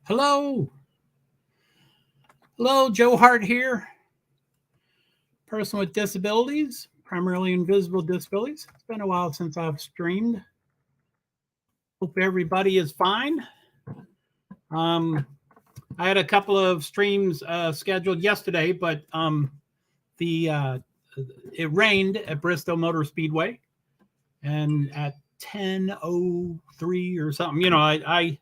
Hello. Hello, JoeHart here. Person with disabilities, primarily invisible disabilities. It's been a while since I've streamed. Hope everybody is fine. I had a couple of streams scheduled yesterday, but it rained at Bristol Motor Speedway, and at 10:03 or something, I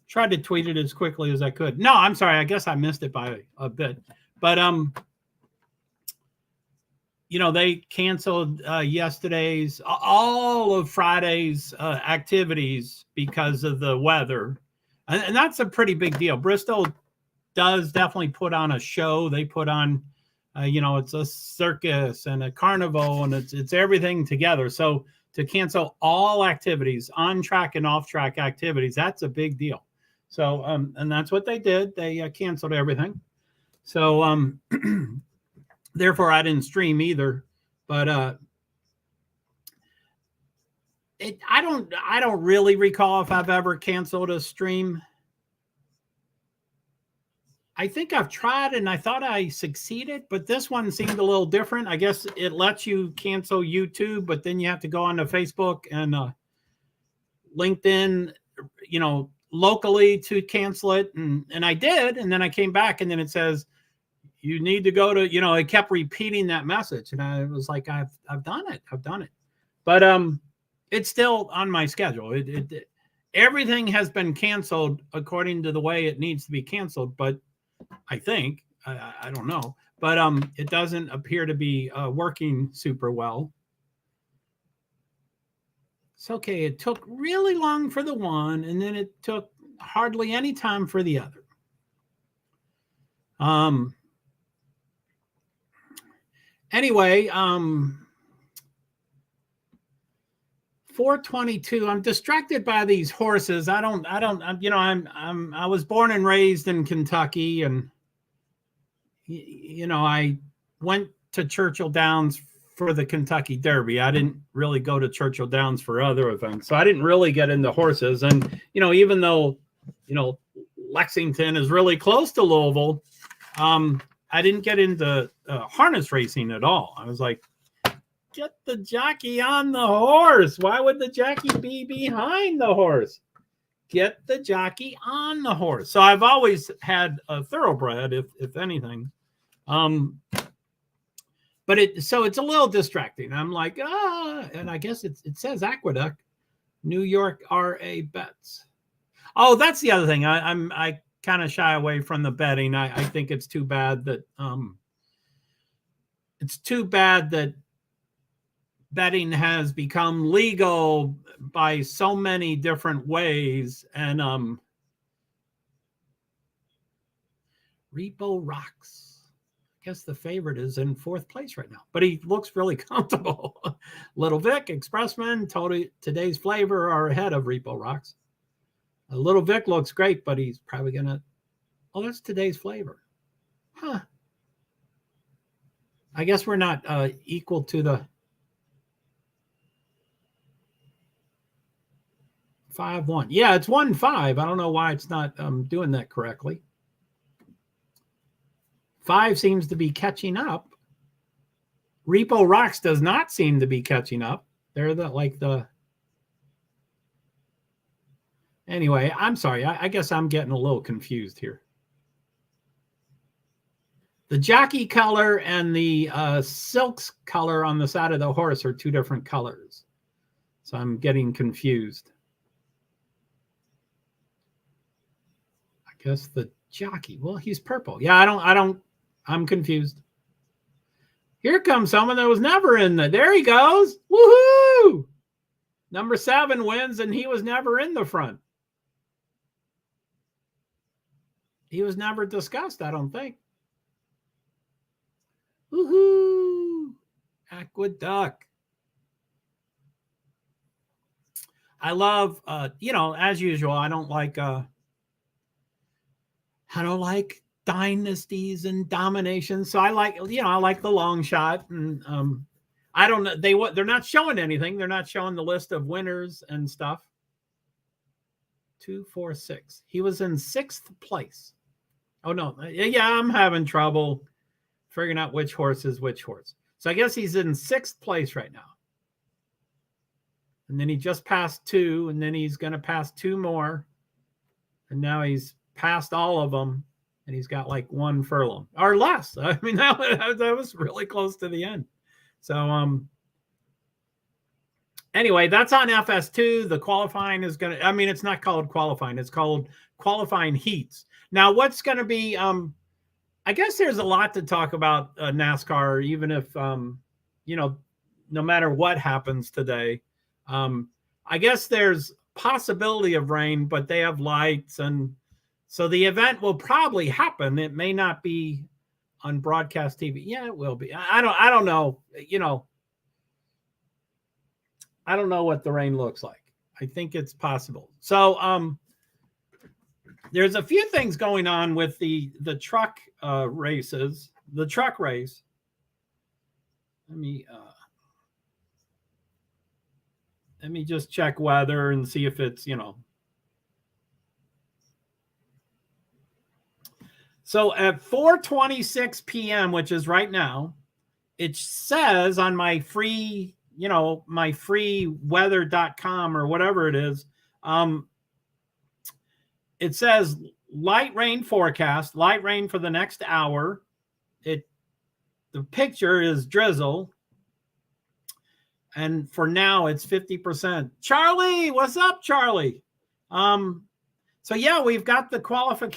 tried to tweet it as quickly as I could. No, I'm sorry. I guess I missed it by a bit. But they canceled yesterday's, all of Friday's activities because of the weather. And that's a pretty big deal. Bristol does definitely put on a show. They put on, it's a circus and a carnival, and it's everything together. So to cancel all activities, on track and off track activities, that's a big deal. So, and that's what they did. They canceled everything. So, therefore, I didn't stream either. But I don't really recall if I've ever canceled a stream. I think I've tried and I thought I succeeded, but this one seemed a little different. I guess it lets you cancel YouTube, but then you have to go on to Facebook and LinkedIn, locally to cancel it. And I did. And then I came back and then it says, you need to go to, it kept repeating that message. And I was like, I've done it. But it's still on my schedule. Everything has been canceled according to the way it needs to be canceled. But I think, I don't know, but it doesn't appear to be working super well. It's okay. It took really long for the one, and then it took hardly any time for the other. Anyway, 422. I'm distracted by these horses. I was born and raised in Kentucky, and I went to Churchill Downs for the Kentucky Derby. I didn't really go to Churchill Downs for other events, so I didn't really get into horses. And even though Lexington is really close to Louisville, I didn't get into harness racing at all. I was like, get the jockey on the horse. Why would the jockey be behind the horse? Get the jockey on the horse. So I've always had a thoroughbred, if anything. But it's a little distracting. I'm like, and I guess it says Aqueduct, New York RA bets. Oh, that's the other thing. I kind of shy away from the betting. I think it's too bad that betting has become legal by so many different ways. And Repo Rocks, I guess the favorite, is in fourth place right now, but he looks really comfortable. Little Vic, Expressman, Today's Flavor are ahead of Repo Rocks. Little Vic looks great, but he's probably going to... Oh, that's Today's Flavor. Huh. I guess we're not equal to the 5-1. Yeah, it's 1-5. I don't know why it's not doing that correctly. 5 seems to be catching up. Repo Rocks does not seem to be catching up. They're Anyway, I'm sorry. I guess I'm getting a little confused here. The jockey color and the silks color on the side of the horse are two different colors. So I'm getting confused. I guess the jockey, well, he's purple. Yeah, I'm confused. Here comes someone that was never in there he goes. Woohoo! Number 7 wins, and he was never in the front. He was never discussed, I don't think. Woohoo! Aqueduct. I love, as usual, I don't like dynasties and dominations. So I like the long shot. And I don't know. They're not showing anything. They're not showing the list of winners and stuff. 246. He was in 6th place. Oh, no. Yeah, I'm having trouble figuring out which horse is which horse. So I guess he's in 6th place right now. And then he just passed 2, and then he's going to pass 2 more. And now he's passed all of them, and he's got like 1 furlong or less. I mean, that was really close to the end. So, anyway, that's on FS2. The qualifying is going to, I mean, it's not called qualifying. It's called qualifying heats. Now, what's going to be, I guess there's a lot to talk about NASCAR, even if, no matter what happens today. I guess there's possibility of rain, but they have lights, and so the event will probably happen. It may not be on broadcast TV. Yeah, it will be. I don't know. I don't know what the rain looks like. I think it's possible. So there's a few things going on with the truck races, the truck race. Let me just check weather and see if it's, So at 4:26 p.m., which is right now, it says on my free, my free weather.com or whatever it is, it says light rain forecast, light rain for the next hour. The picture is drizzle. And for now, it's 50%. Charlie, what's up, Charlie? So yeah, we've got the qualifying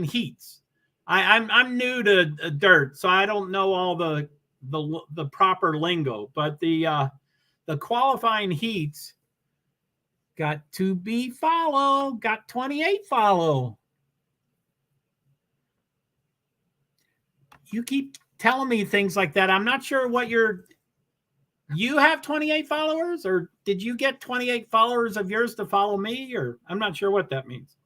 heats. I'm new to dirt, so I don't know all the proper lingo. But the qualifying heats got to be follow, got 28 follow. You keep telling me things like that. I'm not sure what you have 28 followers, or did you get 28 followers of yours to follow me, or I'm not sure what that means.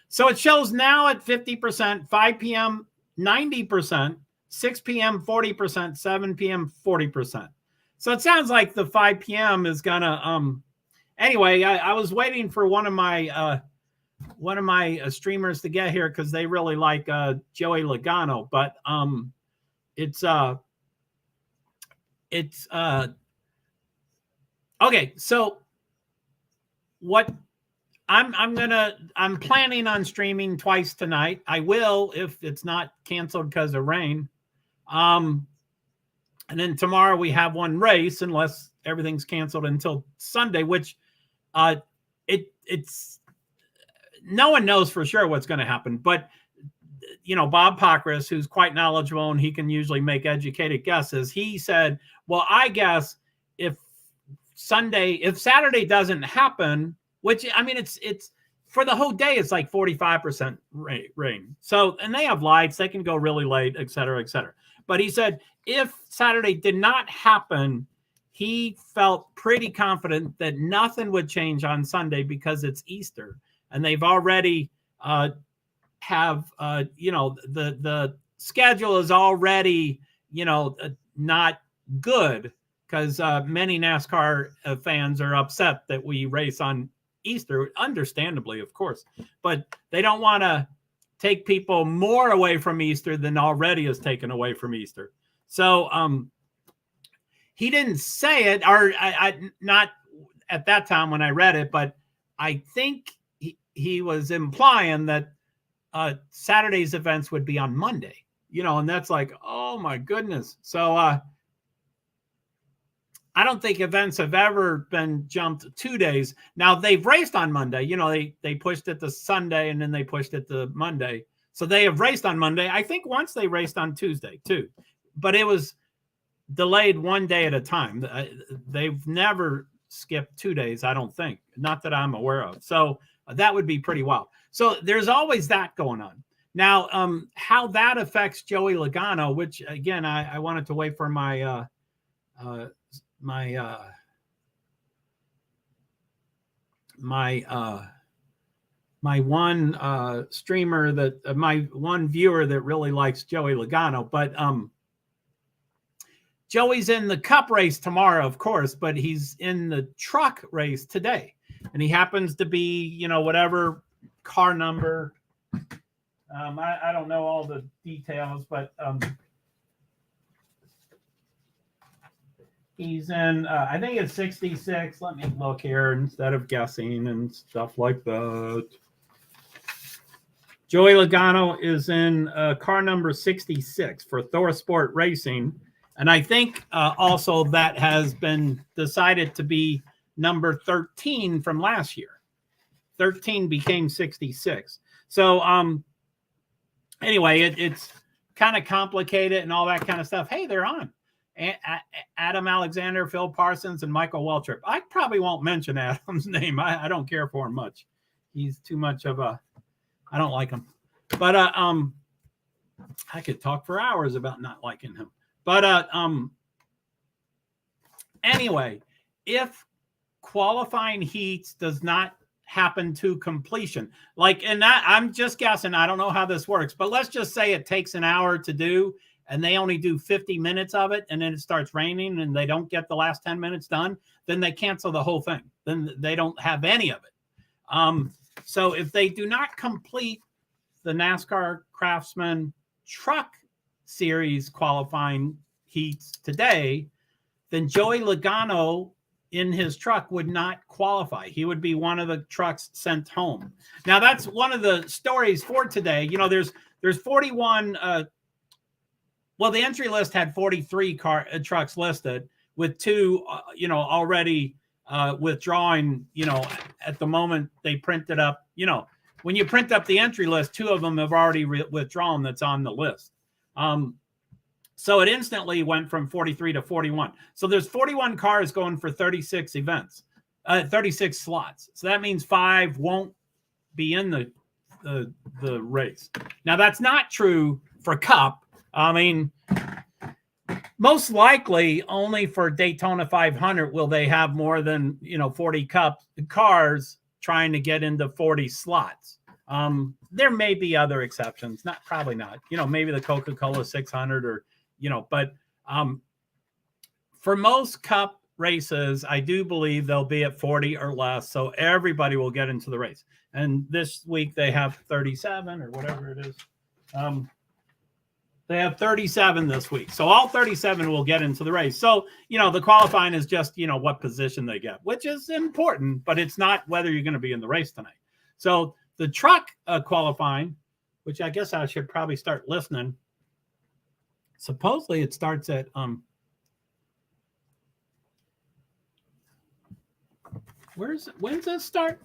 So it shows now at 50%, 5 p.m. 90%, 6 p.m. 40%, 7 p.m. 40%. So it sounds like the 5 p.m. is gonna anyway, I was waiting for one of my streamers to get here because they really like Joey Logano, but it's okay. So what I'm planning on streaming twice tonight. I will if it's not canceled because of rain. And then tomorrow we have one race unless everything's canceled until Sunday, which it's no one knows for sure what's going to happen, but Bob Pockris, who's quite knowledgeable and he can usually make educated guesses, he said, well, I guess if Saturday doesn't happen, which I mean, it's for the whole day, it's like 45% rain. So, and they have lights, they can go really late, et cetera, et cetera. But he said, if Saturday did not happen, he felt pretty confident that nothing would change on Sunday because it's Easter. And they've already the schedule is already, not good because many NASCAR fans are upset that we race on Easter, understandably, of course, but they don't want to take people more away from Easter than already is taken away from Easter. So he didn't say it, or I not at that time when I read it, but I think he was implying that Saturday's events would be on Monday, and that's like, oh my goodness. So I don't think events have ever been jumped 2 days. Now they've raced on Monday, they pushed it to Sunday and then they pushed it to Monday. So they have raced on Monday. I think once they raced on Tuesday too, but it was delayed 1 day at a time. They've never skipped 2 days, I don't think, not that I'm aware of. So that would be pretty wild. So there's always that going on. Now, how that affects Joey Logano, which again, I wanted to wait for my one streamer my one viewer that really likes Joey Logano, but Joey's in the cup race tomorrow, of course, but he's in the truck race today. And he happens to be, you know, whatever car number. I don't know all the details, but he's in, I think it's 66. Let me look here instead of guessing and stuff like that. Joey Logano is in car number 66 for Thor Sport Racing. And I think also that has been decided to be number 13 from last year. 13 became 66. So anyway, it's kind of complicated and all that kind of stuff. Hey, they're on. Adam Alexander, Phil Parsons, and Michael Waltrip. I probably won't mention Adam's name. I don't care for him much. He's too much of a, I don't like him. But I could talk for hours about not liking him. But anyway, if qualifying heats does not happen to completion, like, and that, I'm just guessing, I don't know how this works, but let's just say it takes an hour to do and they only do 50 minutes of it, and then it starts raining and they don't get the last 10 minutes done, then they cancel the whole thing. Then they don't have any of it. So if they do not complete the NASCAR Craftsman Truck Series qualifying heats today, then Joey Logano in his truck would not qualify. He would be one of the trucks sent home. Now, that's one of the stories for today. You know, there's 41. Well, the entry list had 43 trucks listed, with 2, you know, already withdrawing. You know, at the moment they printed up. You know, when you print up the entry list, 2 of them have already withdrawn. That's on the list. So it instantly went from 43 to 41. So there's 41 cars going for 36 events, 36 slots. So that means 5 won't be in the race. Now, that's not true for Cup. I mean, most likely only for Daytona 500 will they have more than, you know, 40 Cup cars trying to get into 40 slots. There may be other exceptions, probably not, you know, maybe the Coca-Cola 600 or, you know, but for most Cup races, I do believe they'll be at 40 or less. So everybody will get into the race. And this week they have 37 or whatever it is. They have 37 this week. So all 37 will get into the race. So, you know, the qualifying is just, you know, what position they get, which is important, but it's not whether you're going to be in the race tonight. So the truck qualifying, which I guess I should probably start listening. Supposedly it starts at when's this start?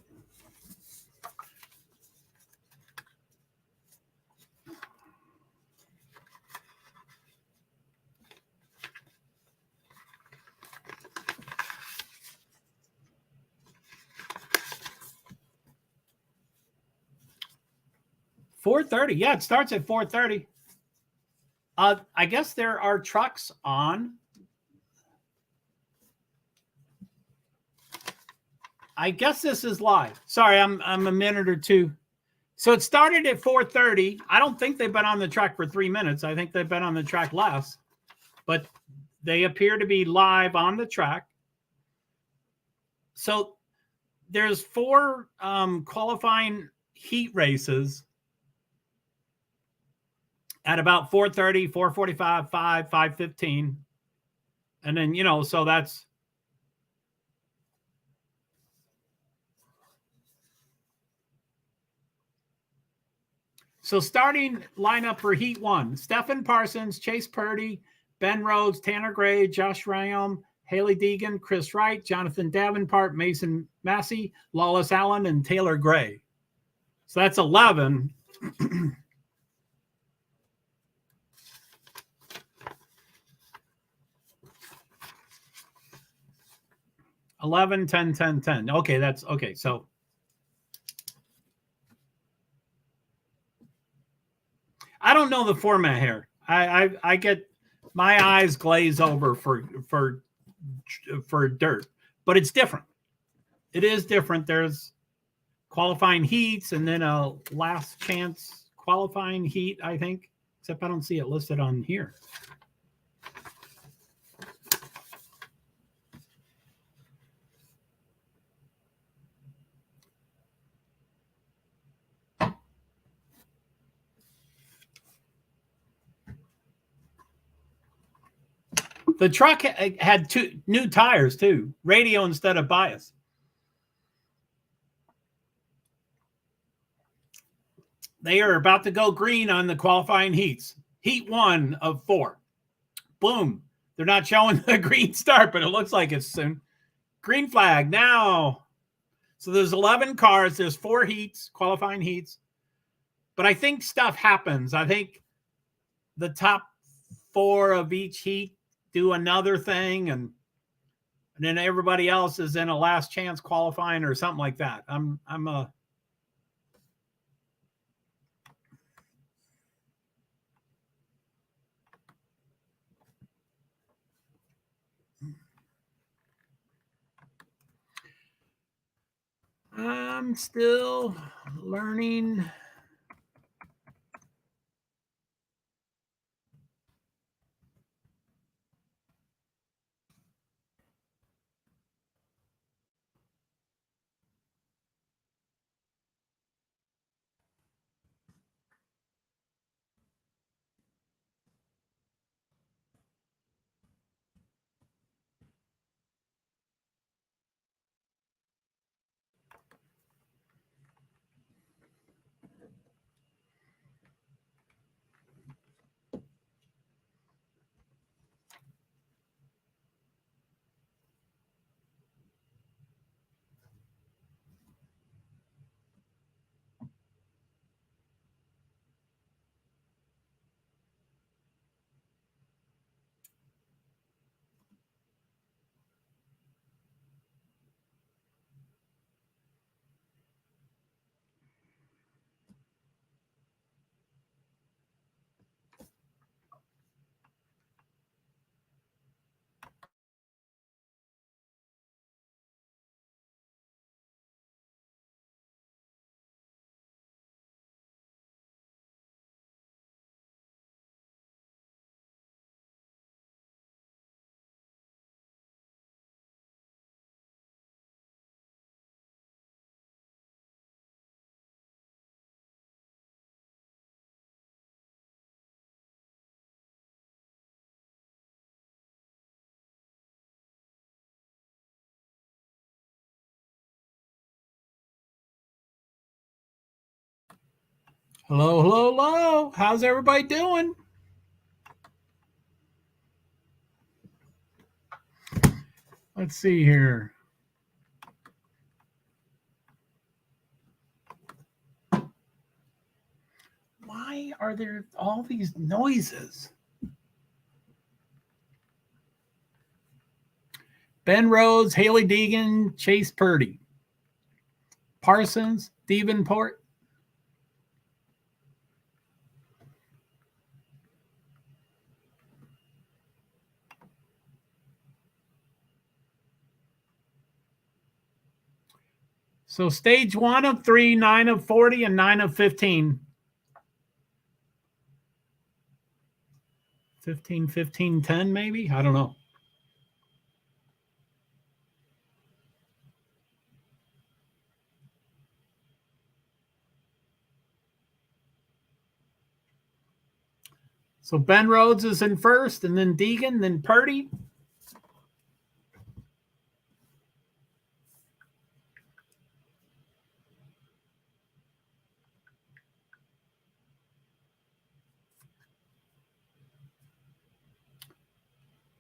$4:30. Yeah, it starts at 4:30. I guess there are trucks on. I guess this is live. Sorry, I'm a minute or two. So it started at 4:30. I don't think they've been on the track for 3 minutes. I think they've been on the track less, but they appear to be live on the track. So there's 4 qualifying heat races at about 4:30, 4:45, 5, 5:15. And then, you know, so that's so starting lineup for Heat 1, Stephen Parsons, Chase Purdy, Ben Rhodes, Tanner Gray, Josh Rayom, Haley Deegan, Chris Wright, Jonathan Davenport, Mason Massey, Lawless Allen, and Taylor Gray. So that's 11. 11, 10, 10, 10. Okay, that's okay. So I don't know the format here. I get my eyes glaze over for dirt, but it's different. It is different. There's qualifying heats and then a last chance qualifying heat, I think, except I don't see it listed on here. The truck had 2 new tires too, radio instead of bias. They are about to go green on the qualifying heats. Heat 1 of 4. Boom. They're not showing the green start, but it looks like it's soon. Green flag now. So there's 11 cars. There's 4 heats, qualifying heats. But I think stuff happens. I think the top 4 of each heat do another thing, and then everybody else is in a last chance qualifying or something like that. I'm still learning. Hello, hello, hello. How's everybody doing? Let's see here. Why are there all these noises? Ben Rhodes, Haley Deegan, Chase Purdy, Parsons, Davenport. So stage 1 of 3, 9 of 40, and 9 of 15. 15, 15, 10 maybe? I don't know. So Ben Rhodes is in first, and then Deegan, then Purdy.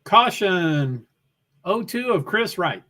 Caution, 0-2 of Chris Wright.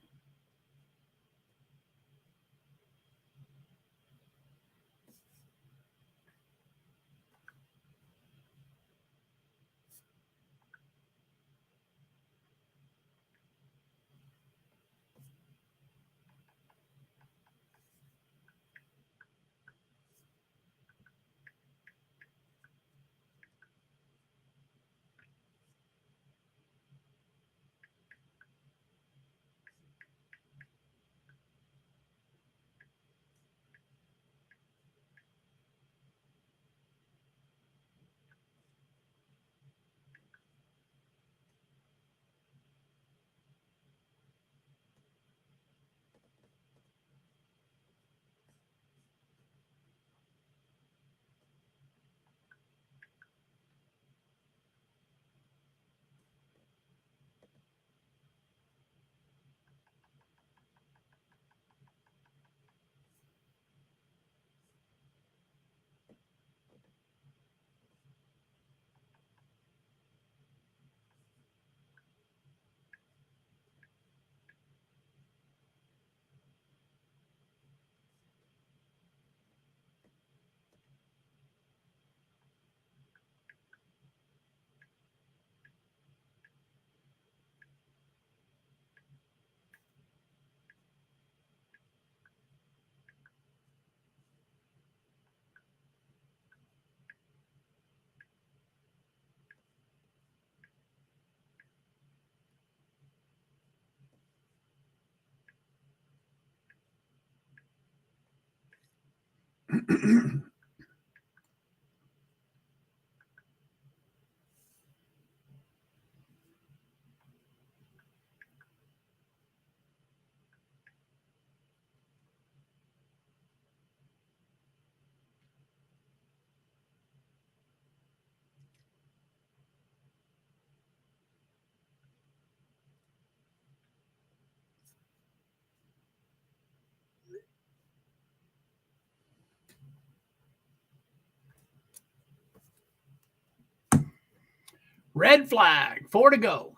Red flag, 4 to go.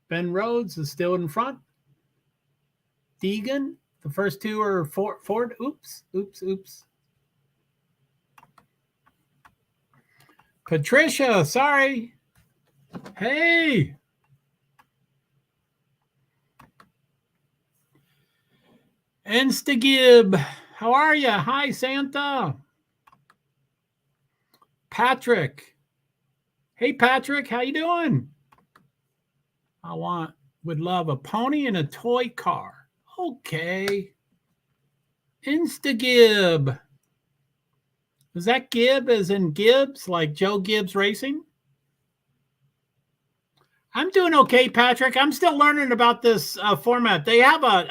Ben Rhodes is still in front. Deegan, the first two are Ford. Oops. Patricia, sorry. Hey. Instagib, how are you? Hi, Santa. Patrick. Hey, Patrick, how you doing? Would love a pony and a toy car. Okay. Instagib. Is that Gib as in Gibbs, like Joe Gibbs Racing? I'm doing okay, Patrick. I'm still learning about this format. They have a,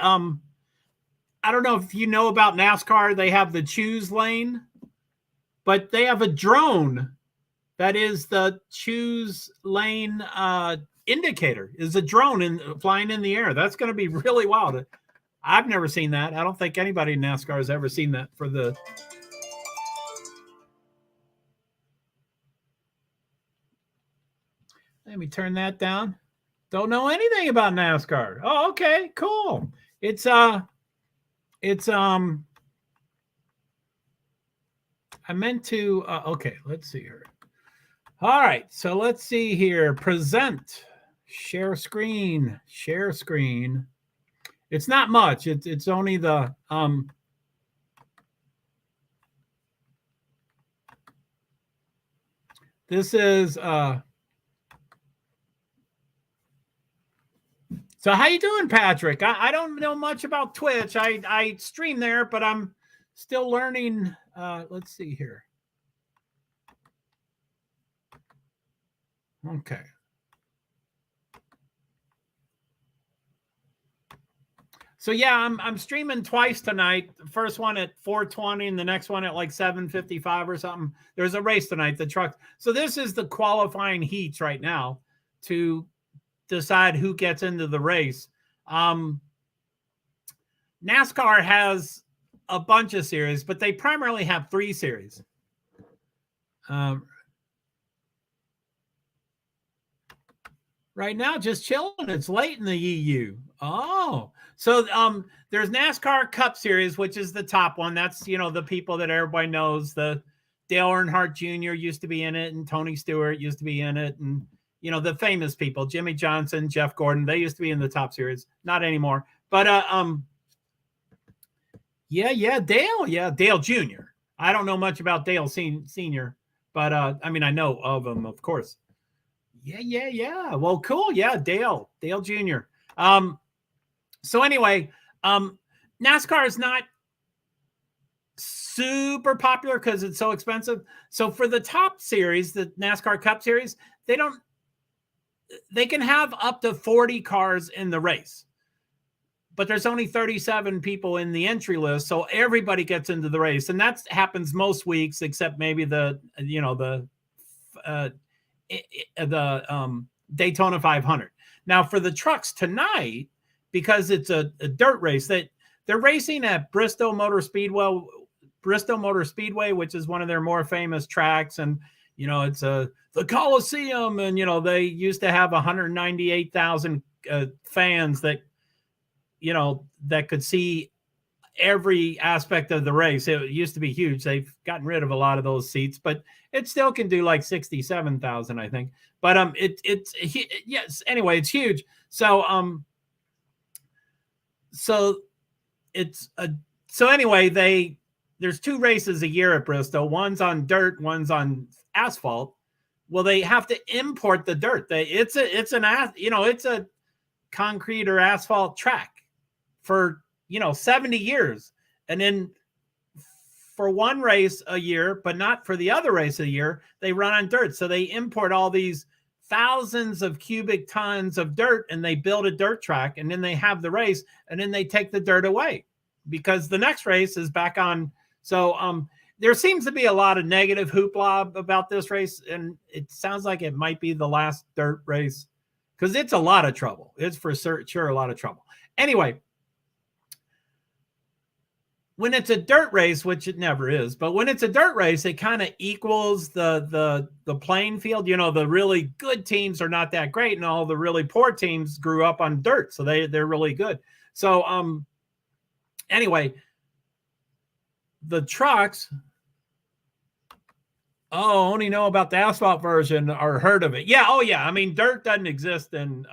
I don't know if you know about NASCAR. They have the choose lane, but they have a drone that is the choose lane indicator. Is a drone flying in the air. That's going to be really wild. I've never seen that. I don't think anybody in NASCAR has ever seen that for the. Let me turn that down. Don't know anything about NASCAR. Oh, okay, cool. It's I meant to okay, let's see here. All right, so let's see here. Present. Share screen. It's not much. It's only the this is so how you doing, Patrick? I don't know much about Twitch. I stream there, but I'm still learning. Let's see here. Okay. So yeah, I'm streaming twice tonight. The first one at 4:20 and the next one at like 7:55 or something. There's a race tonight, the truck. So this is the qualifying heats right now to decide who gets into the race. NASCAR has a bunch of series, but they primarily have 3 series. Right now, just chilling. It's late in the EU. Oh, so there's NASCAR Cup Series, which is the top one. That's, the people that everybody knows. The Dale Earnhardt Jr. used to be in it, and Tony Stewart used to be in it, and the famous people, Jimmy Johnson, Jeff Gordon, they used to be in the top series. Not anymore. But Dale Jr. I don't know much about Dale Senior, but I know of him, of course. Yeah. Well, cool. Yeah, Dale Jr. So anyway, NASCAR is not super popular because it's so expensive. So for the top series, the NASCAR Cup Series, they can have up to 40 cars in the race, but there's only 37 people in the entry list. So everybody gets into the race. And that happens most weeks, except maybe the Daytona 500. Now for the trucks tonight, because it's a dirt race, that they're racing at Bristol Motor Speedway, which is one of their more famous tracks. And, it's the Coliseum. And, they used to have 198,000 fans that could see every aspect of the race. It used to be huge. They've gotten rid of a lot of those seats, but it still can do like 67,000, I think. But yes. Anyway, it's huge. So anyway, there's 2 races a year at Bristol. One's on dirt, one's on asphalt. Well, they have to import the dirt. It's a concrete or asphalt track for 70 years, and then for one race a year, but not for the other race of the year. They run on dirt. So they import all these thousands of cubic tons of dirt and they build a dirt track, and then they have the race, and then they take the dirt away because the next race is back on. So there seems to be a lot of negative hoopla about this race, and it sounds like it might be the last dirt race because it's a lot of trouble. It's for sure a lot of trouble. Anyway, when it's a dirt race, which it never is, but when it's a dirt race, it kind of equals the playing field. You know, the really good teams are not that great, and all the really poor teams grew up on dirt, so they're really good. So anyway, the trucks, only know about the asphalt version or heard of it. Yeah, oh yeah. I mean, dirt doesn't exist in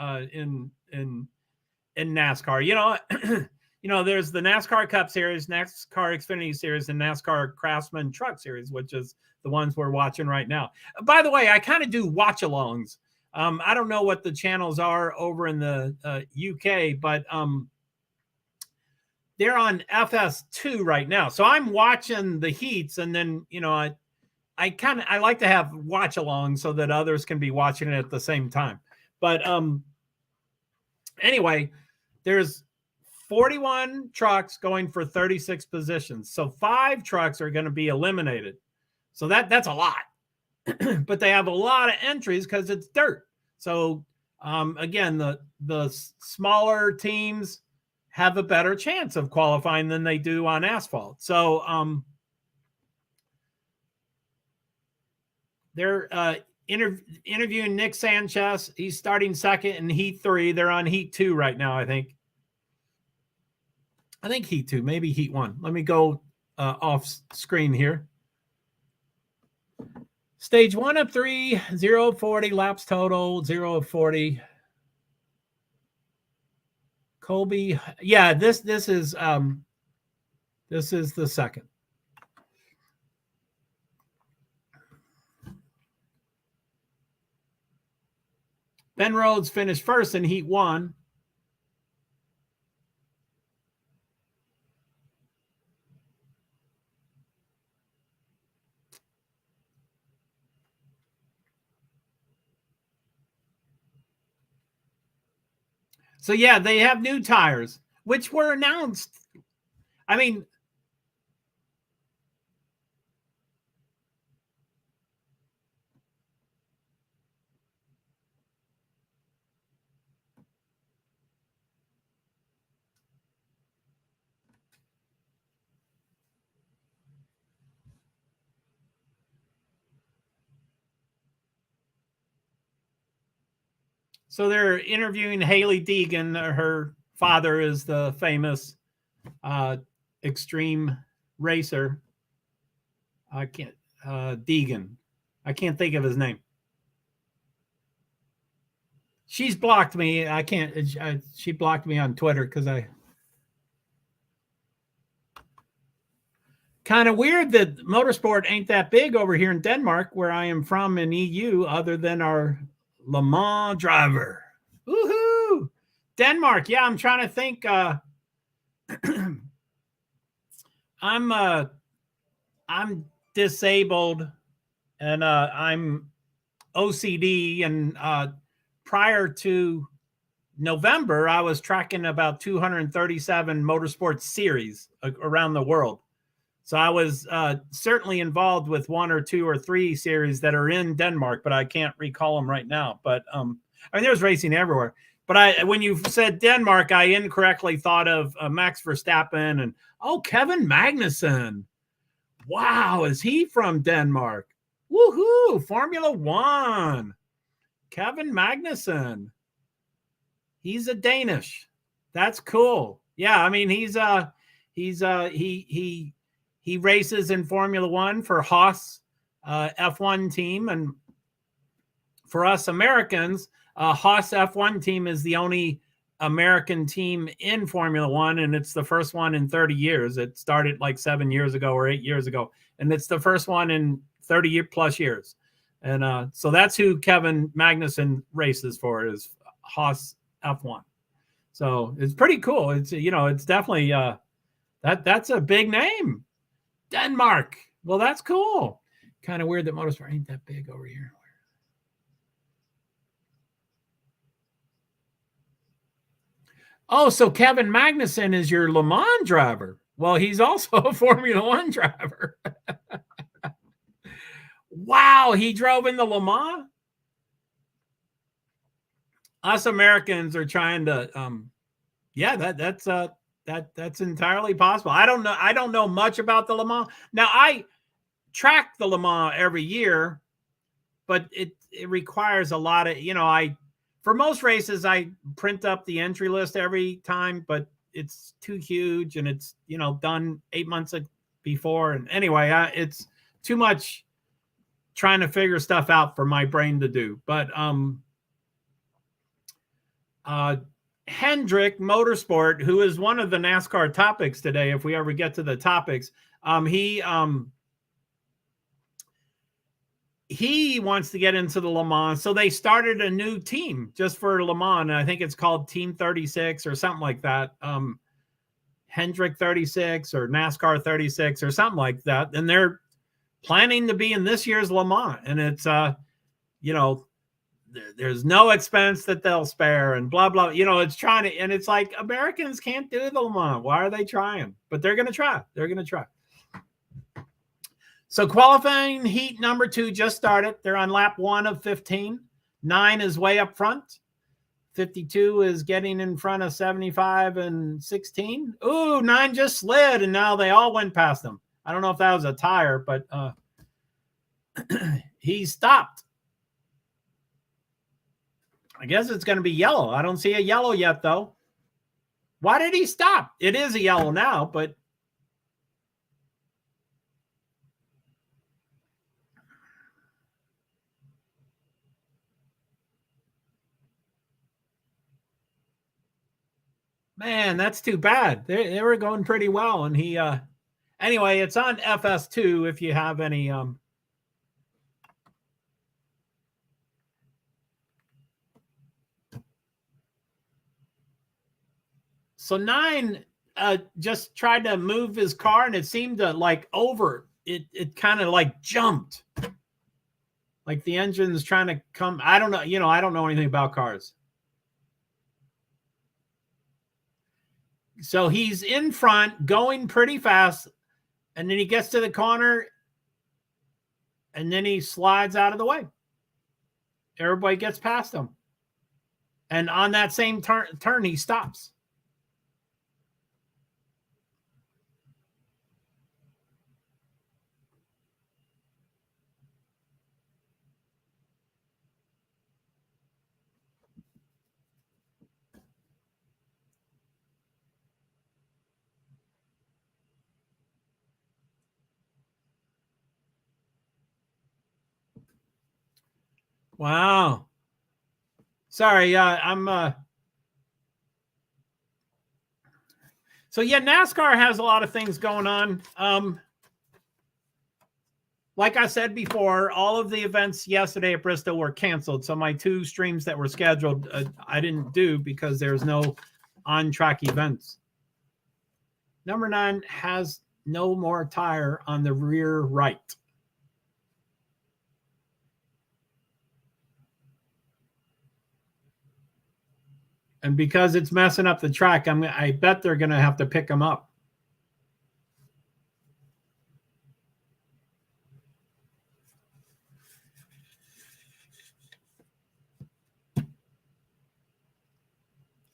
NASCAR. You know, there's the NASCAR Cup Series, NASCAR Xfinity Series, and NASCAR Craftsman Truck Series, which is the ones we're watching right now. By the way, I kind of do watch-alongs. I don't know what the channels are over in the UK, but they're on FS2 right now. So I'm watching the heats, and then, you know, I like to have watch-alongs so that others can be watching it at the same time. But anyway, there's 41 trucks going for 36 positions. So 5 trucks are going to be eliminated. So that's a lot. But they have a lot of entries because it's dirt. So again, the smaller teams have a better chance of qualifying than they do on asphalt. So they're interviewing Nick Sanchez. He's starting second in Heat 3. They're on Heat 2 right now, I think Heat 2, maybe Heat 1. Let me go off screen here. Stage 1 of 3, 0 of 40, laps total, 0 of 40. Colby, yeah, this is the second. Ben Rhodes finished first in Heat 1. So yeah, they have new tires, which were announced. I mean, so they're interviewing Haley Deegan. Her father is the famous extreme racer. I can't Deegan. I can't think of his name. She's blocked me. I can't. She blocked me on Twitter because I. Kind of weird that motorsport ain't that big over here in Denmark, where I am from in EU, other than our Le Mans driver. Woohoo! Denmark. Yeah, I'm trying to think. I'm disabled, and I'm OCD, and prior to November, I was tracking about 237 motorsports series around the world. So I was certainly involved with 1 or 2 or 3 series that are in Denmark, but I can't recall them right now. But I mean, there's racing everywhere. But when you said Denmark, I incorrectly thought of Max Verstappen and Kevin Magnussen. Wow, is he from Denmark? Woohoo! Formula One. Kevin Magnussen. He's a Danish. That's cool. Yeah, I mean he races in Formula One for Haas F1 team, and for us Americans, Haas F1 team is the only American team in Formula One, and it's the first one in 30 years. It started like 7 years ago or 8 years ago, and it's the first one in 30 plus years. And so that's who Kevin Magnussen races for, is Haas F1. So it's pretty cool. It's, you know, it's definitely that's a big name. Denmark. Well, that's cool. Kind of weird that motorsport ain't that big over here. Oh, so Kevin Magnussen is your Le Mans driver. Well, he's also a Formula One driver. Wow, he drove in the Le Mans? Us Americans are trying to yeah, that's entirely possible. I don't know much about the Le Mans. Now I track the Le Mans every year, but it requires a lot of, for most races, I print up the entry list every time, but it's too huge and it's, done 8 months before. And anyway, it's too much trying to figure stuff out for my brain to do. But Hendrick Motorsport, who is one of the NASCAR topics today, if we ever get to the topics, he wants to get into the Le Mans. So they started a new team just for Le Mans. And I think it's called Team 36 or something like that. Hendrick 36 or NASCAR 36 or something like that. And they're planning to be in this year's Le Mans. And it's, there's no expense that they'll spare and blah, blah. It's trying to, and it's like Americans can't do the Le Mans. Why are they trying? But they're going to try. They're going to try. So qualifying heat number 2 just started. They're on lap 1 of 15. 9 is way up front. 52 is getting in front of 75 and 16. Ooh, 9 just slid, and now they all went past them. I don't know if that was a tire, but he stopped. I guess it's going to be yellow. I don't see a yellow yet, though. Why did he stop? It is a yellow now, but man, that's too bad. They were going pretty well, and he anyway, it's on FS2 if you have any So 9 just tried to move his car, and it seemed to it kind of like jumped. Like the engine's trying to come. I don't know. I don't know anything about cars. So he's in front, going pretty fast, and then he gets to the corner, and then he slides out of the way. Everybody gets past him. And on that same turn, he stops. Wow. Sorry, I'm so yeah, NASCAR has a lot of things going on. Like I said before, all of the events yesterday at Bristol were canceled. So my 2 streams that were scheduled, I didn't do because there's no on-track events. Number 9 has no more tire on the rear right. And because it's messing up the track, I bet they're going to have to pick them up.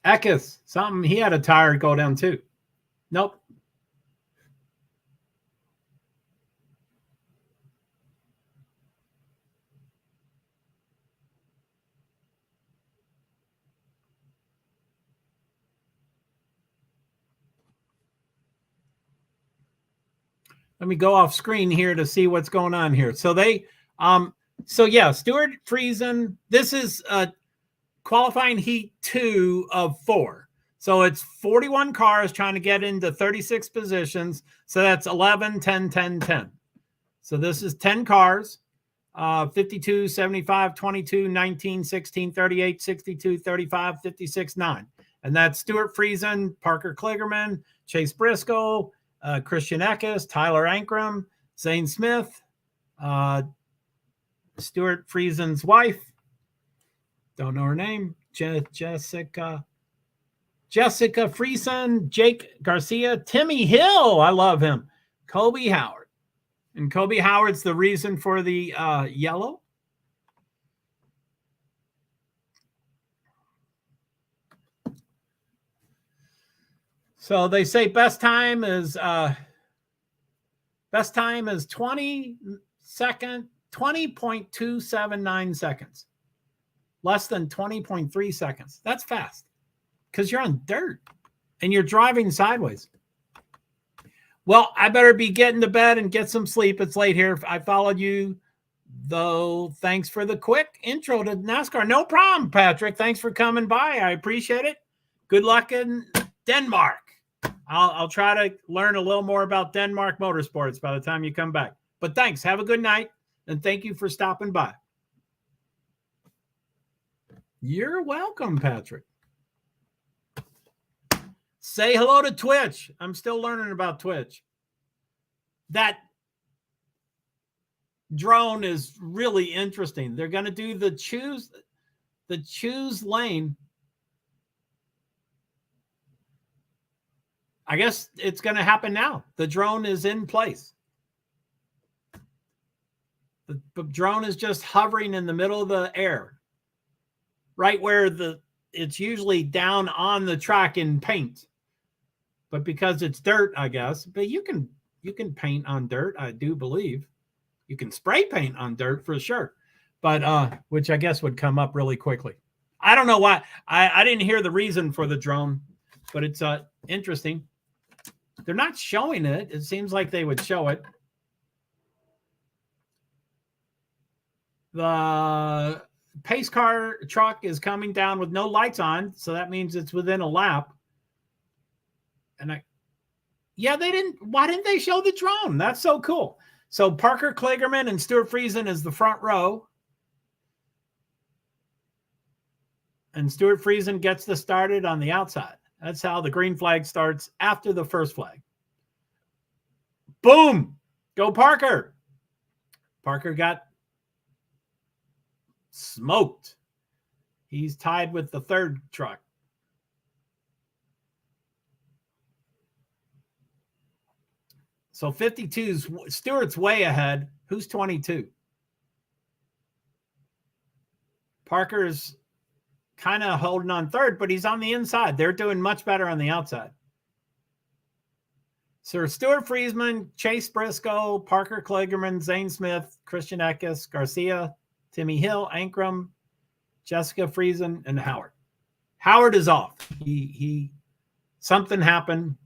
Eckes, something, he had a tire go down too. Nope. Let me go off screen here to see what's going on here. So they, so yeah, Stuart Friesen, this is qualifying heat 2 of 4. So it's 41 cars trying to get into 36 positions. So that's 11, 10, 10, 10. So this is 10 cars, 52, 75, 22, 19, 16, 38, 62, 35, 56, 9. And that's Stuart Friesen, Parker Kligerman, Chase Briscoe, Christian Eckes, Tyler Ankrum, Zane Smith, Stuart Friesen's wife. Don't know her name. Jessica Friesen, Jake Garcia, Timmy Hill. I love him. Kobe Howard. And Kobe Howard's the reason for the yellow. So they say best time is 20.279 seconds. Less than 20.3 seconds. That's fast because you're on dirt and you're driving sideways. Well, I better be getting to bed and get some sleep. It's late here. I followed you, though. Thanks for the quick intro to NASCAR. No problem, Patrick. Thanks for coming by. I appreciate it. Good luck in Denmark. I'll try to learn a little more about Denmark motorsports by the time you come back. But thanks. Have a good night. And thank you for stopping by. You're welcome, Patrick. Say hello to Twitch. I'm still learning about Twitch. That drone is really interesting. They're going to do the choose lane. I guess it's going to happen now. The drone is in place. The drone is just hovering in the middle of the air, right where it's usually down on the track in paint. But because it's dirt, I guess. But you can paint on dirt, I do believe. You can spray paint on dirt for sure. But which I guess would come up really quickly. I don't know why. I didn't hear the reason for the drone, but it's interesting. They're not showing it. It seems like they would show it. The pace car truck is coming down with no lights on, so that means it's within a lap. And they didn't. Why didn't they show the drone? That's so cool. So Parker Kligerman and Stuart Friesen is the front row. And Stuart Friesen gets the started on the outside. That's how the green flag starts after the first flag. Boom! Go Parker. Parker got smoked. He's tied with the third truck. So 52's Stewart's way ahead. Who's 22? Parker's kind of holding on third, but he's on the inside. They're doing much better on the outside. So Stuart Friesen, Chase Briscoe, Parker Kligerman, Zane Smith, Christian Eckes, Garcia, Timmy Hill, Ankrum, Jessica Friesen, and Howard. Howard is off. He something happened.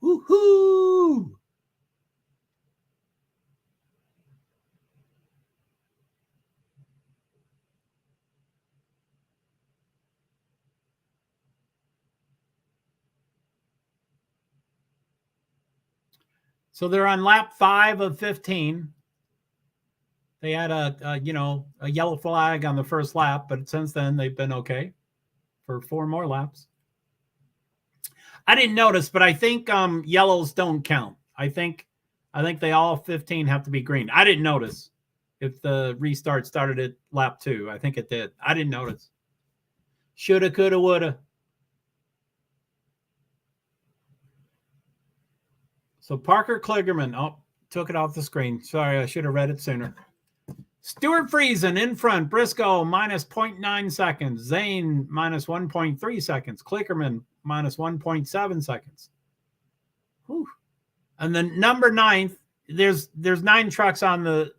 Woohoo! So they're on lap 5 of 15. They had a yellow flag on the first lap, but since then they've been okay for 4 more laps. I didn't notice, but I think yellows don't count. I think they all 15 have to be green. I didn't notice if the restart started at lap 2. I think it did. I didn't notice. Shoulda, coulda, woulda. So Parker Kligerman, took it off the screen. Sorry, I should have read it sooner. Stuart Friesen in front. Briscoe minus 0.9 seconds. Zane minus 1.3 seconds. Kligerman minus 1.7 seconds. Whew. And then number 9th, there's 9 trucks on the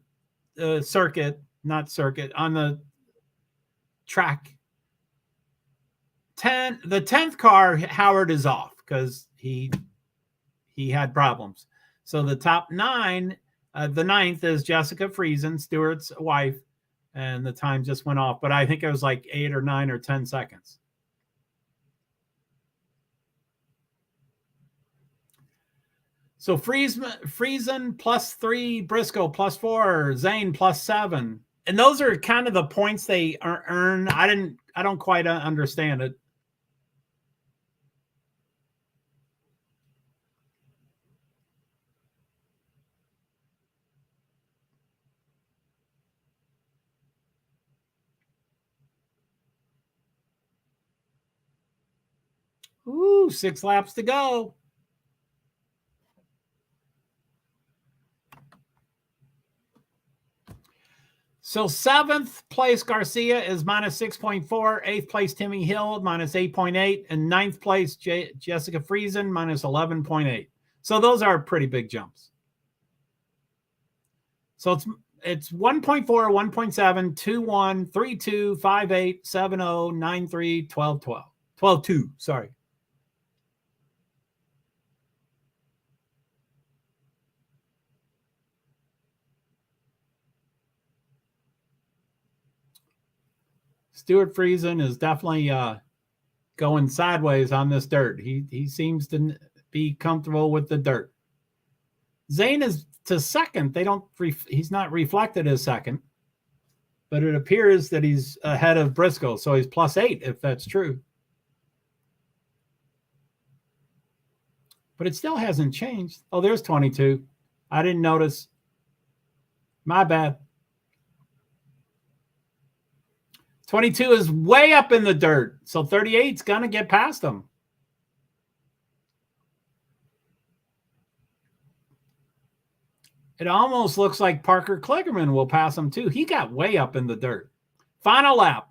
on the track. The 10th car, Howard is off because he had problems. So the top 9, the 9th is Jessica Friesen, Stewart's wife, and the time just went off. But I think it was like 8 or 9 or 10 seconds. So Friesen +3, Briscoe +4, Zane +7, And those are kind of the points they earn. I don't quite understand it. Ooh, 6 laps to go. So 7th place Garcia is minus 6.4. 8th place Timmy Hill minus 8.8. And 9th place Jessica Friesen minus 11.8. So those are pretty big jumps. So it's 1.4, 1.7, 2.1, 3.2, 5.8, 7.0, 9.3, 12.12. 12.2, sorry. Stuart Friesen is definitely going sideways on this dirt. He seems to be comfortable with the dirt. Zane is to second. He's not reflected as second, but it appears that he's ahead of Briscoe. So he's +8 if that's true. But it still hasn't changed. Oh, there's 22. I didn't notice. My bad. 22 is way up in the dirt. So 38's going to get past him. It almost looks like Parker Kligerman will pass him too. He got way up in the dirt. Final lap.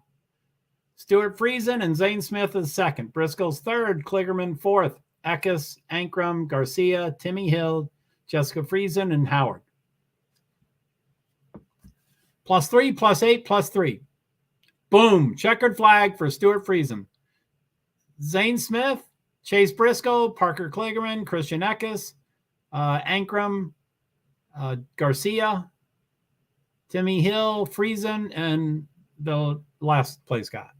Stuart Friesen and Zane Smith is second. Briscoe's third. Kligerman fourth. Eckes, Ankrum, Garcia, Timmy Hill, Jessica Friesen, and Howard. +3, +8, +3. Boom. Checkered flag for Stuart Friesen. Zane Smith, Chase Briscoe, Parker Kligerman, Christian Eckes, Ankrum, Garcia, Timmy Hill, Friesen, and the last place guy.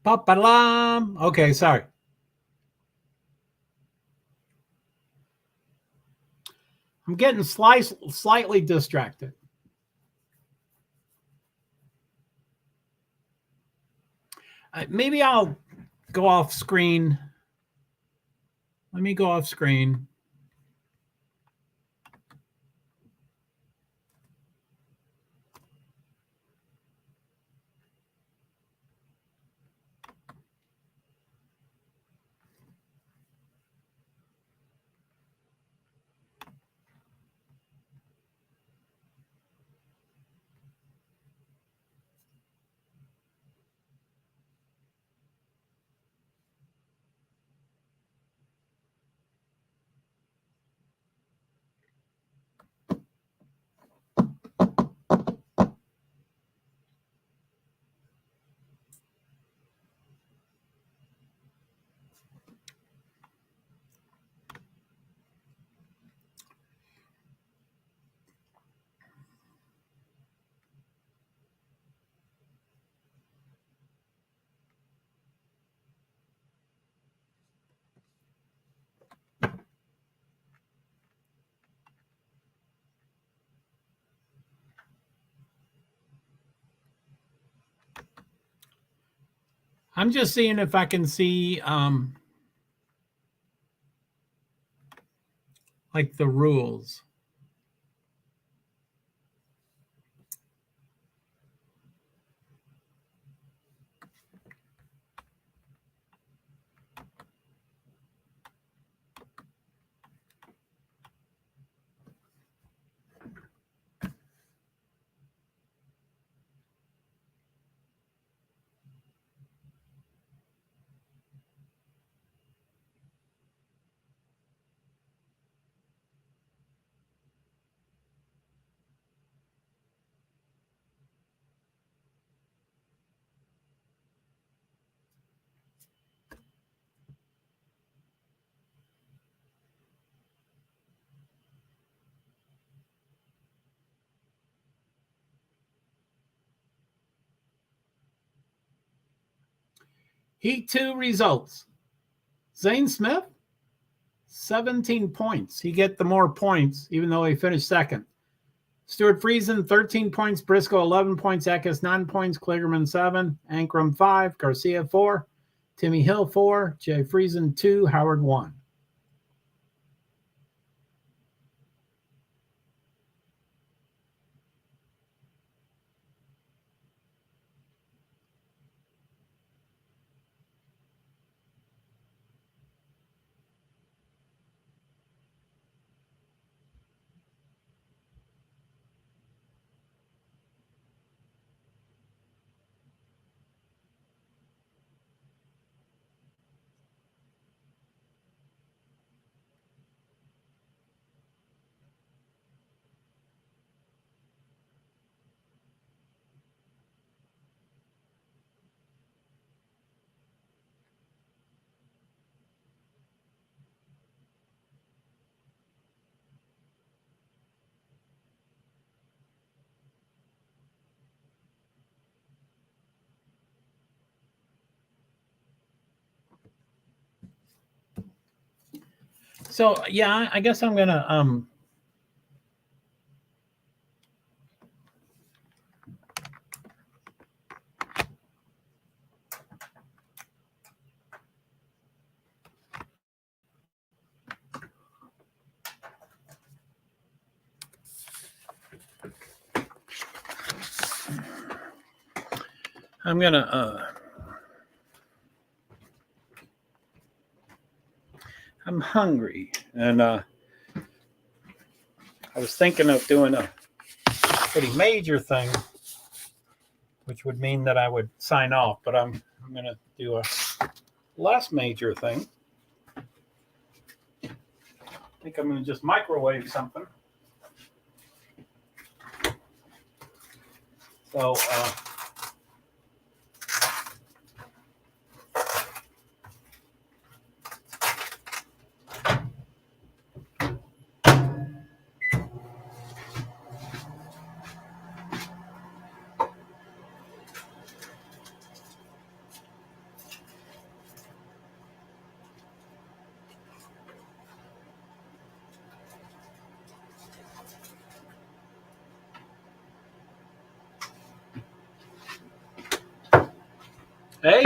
Ba-ba-lam. Okay, sorry. I'm getting slightly distracted. Maybe I'll go off screen. Let me go off screen. I'm just seeing if I can see like the rules. Heat 2 results. Zane Smith, 17 points. He get the more points, even though he finished second. Stuart Friesen, 13 points. Briscoe, 11 points. Eckes, 9 points. Kligerman, 7. Ankrum, 5. Garcia, 4. Timmy Hill, 4. Jay Friesen, 2. Howard, 1. So, yeah, I guess I'm going to I'm hungry, and I was thinking of doing a pretty major thing, which would mean that I would sign off, but I'm going to do a less major thing. I think I'm going to just microwave something. So, hey,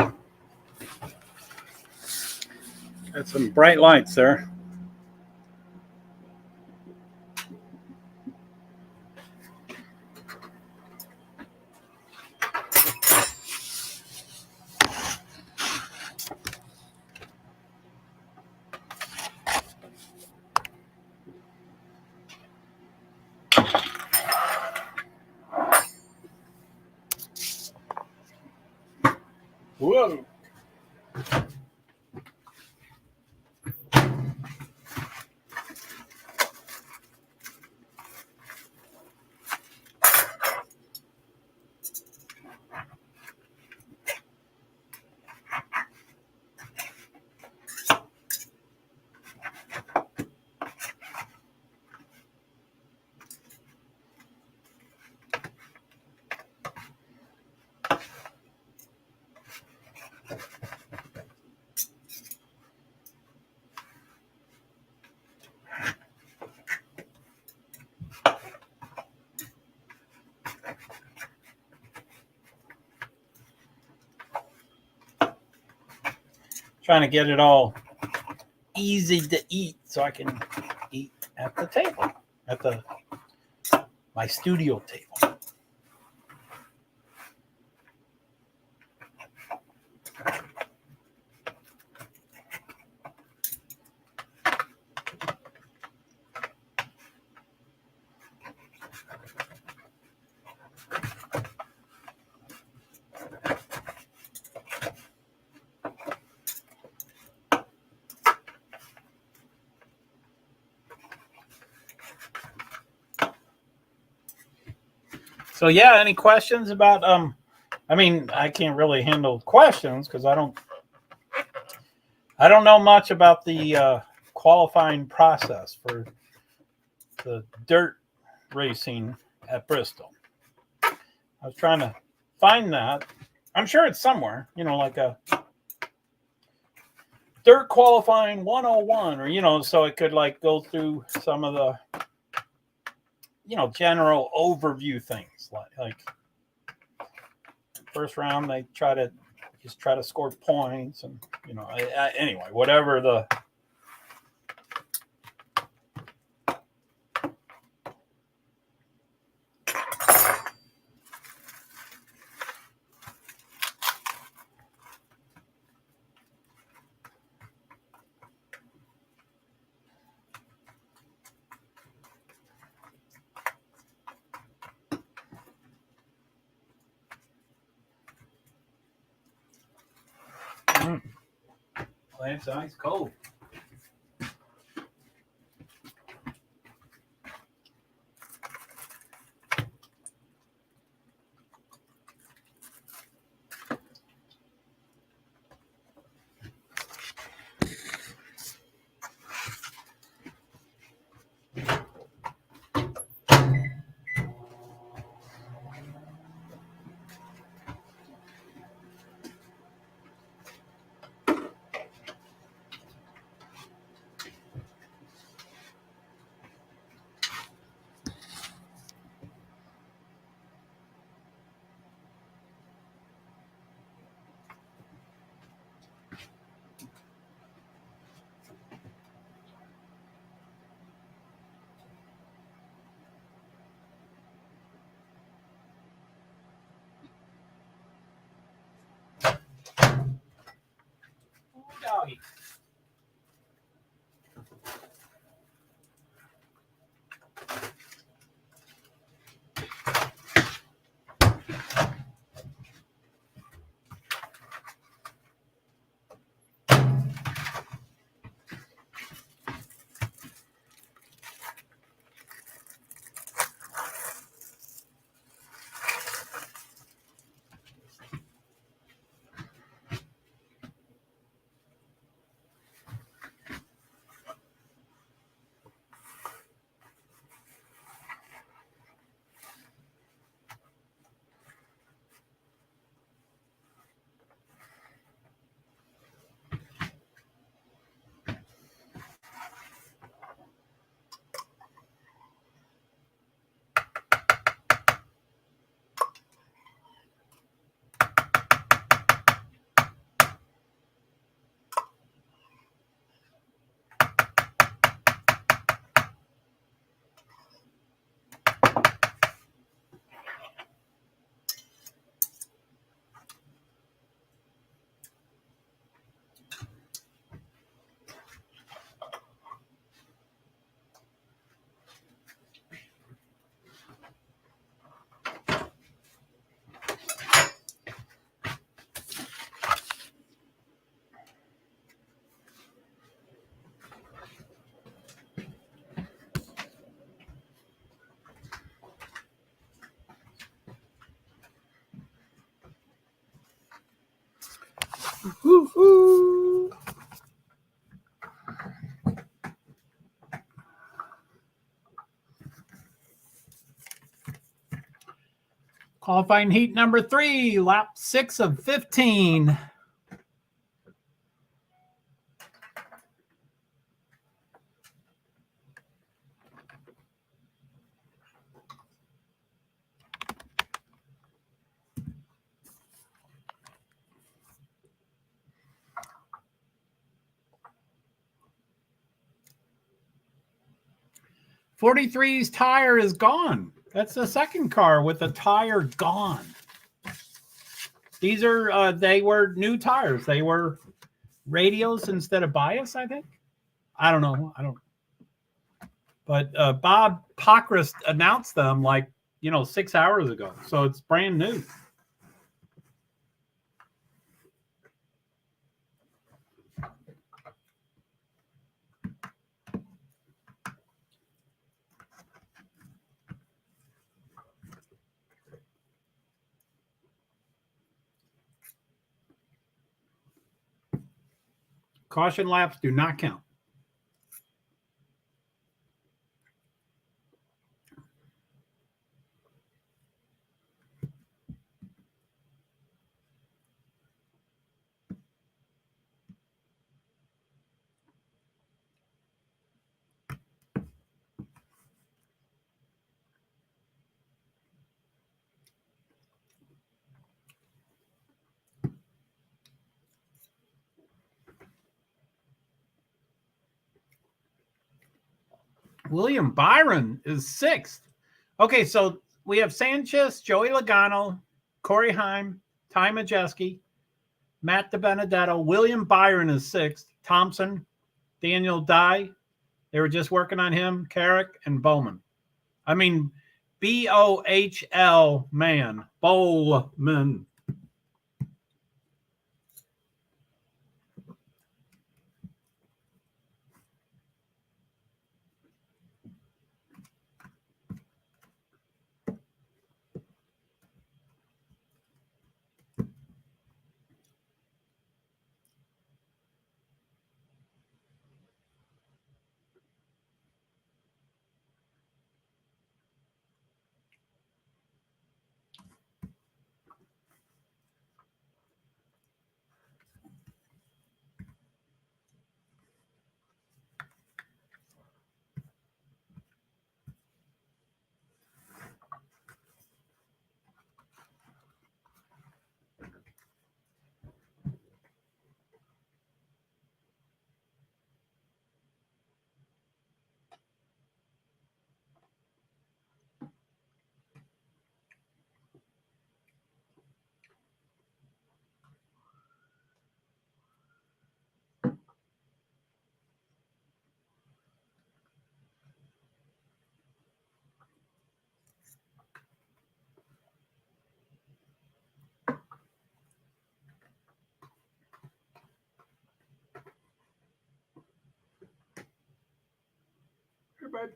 got some bright lights there. Whoa. Trying to get it all easy to eat so I can eat at the table, at my studio table. So yeah, any questions about I mean, I can't really handle questions because I don't know much about the qualifying process for the dirt racing at Bristol. I was trying to find that. I'm sure it's somewhere, like a dirt qualifying 101, or, so it could like go through some of the, general overview things like first round, they try to score points and, anyway, whatever the, it's ice cold. Doggy. Woo-hoo. Qualifying heat number 3, lap 6 of 15. '43's tire is gone. That's the second car with the tire gone. These are, they were new tires. They were radials instead of bias, I think. I don't know. But Bob Pockris announced them 6 hours ago. So it's brand new. Caution laps do not count. William Byron is 6th. Okay, so we have Sanchez, Joey Logano, Corey Heim, Ty Majeski, Matt DiBenedetto. William Byron is 6th. Thompson, Daniel Dye. They were just working on him. Carrick and Bowman. I mean, Bohl, man. Bowman. Everybody.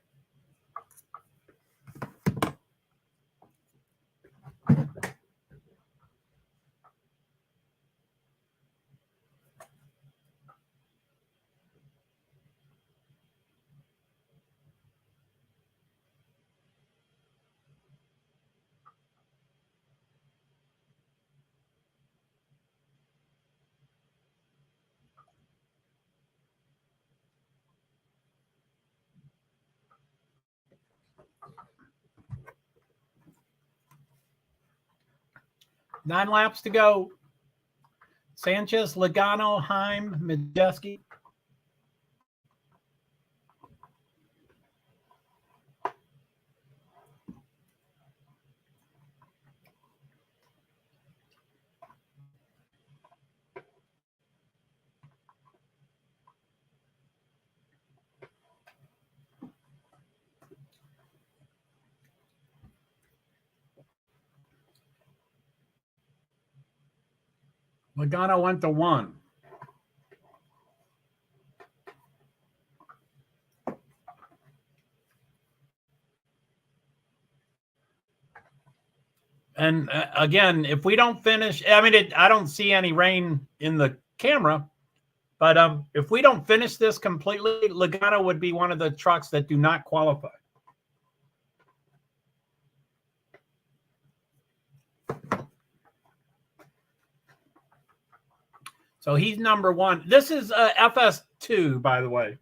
Nine laps to go. Sanchez, Logano, Heim, Majeski. Logano went to 1. And again, if we don't finish, I mean, I don't see any rain in the camera, but if we don't finish this completely, Logano would be one of the trucks that do not qualify. So he's number 1. This is FS2, by the way.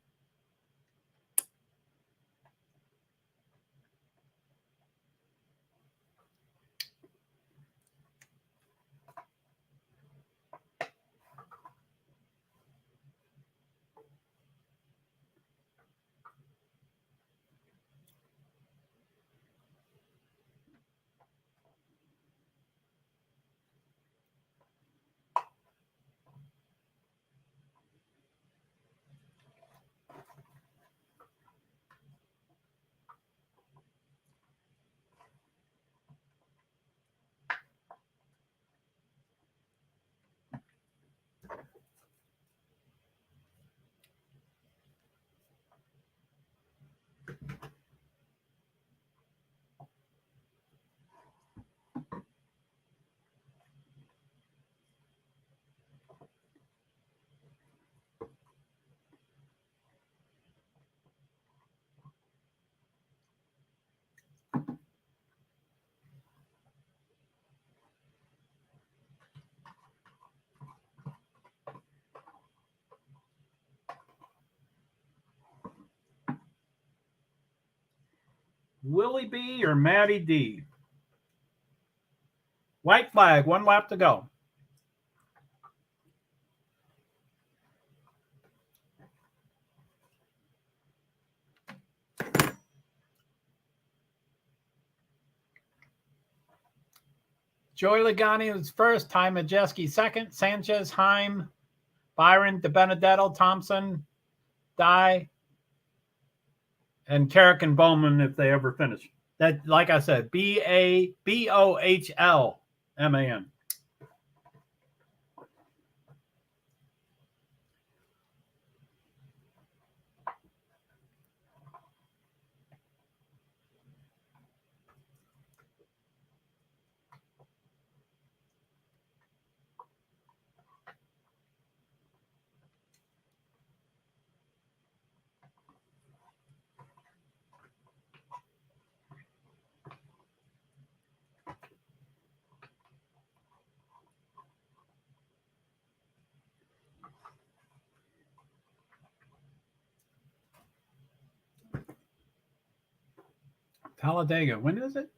Willie B or Matty D? White flag, 1 lap to go. Joey Logani was first. Ty Majeski second. Sanchez, Heim, Byron, DeBenedetto, Thompson, Dye, and Carrick and Bowman if they ever finish. That, like I said, Bohlman. Talladega, when is it?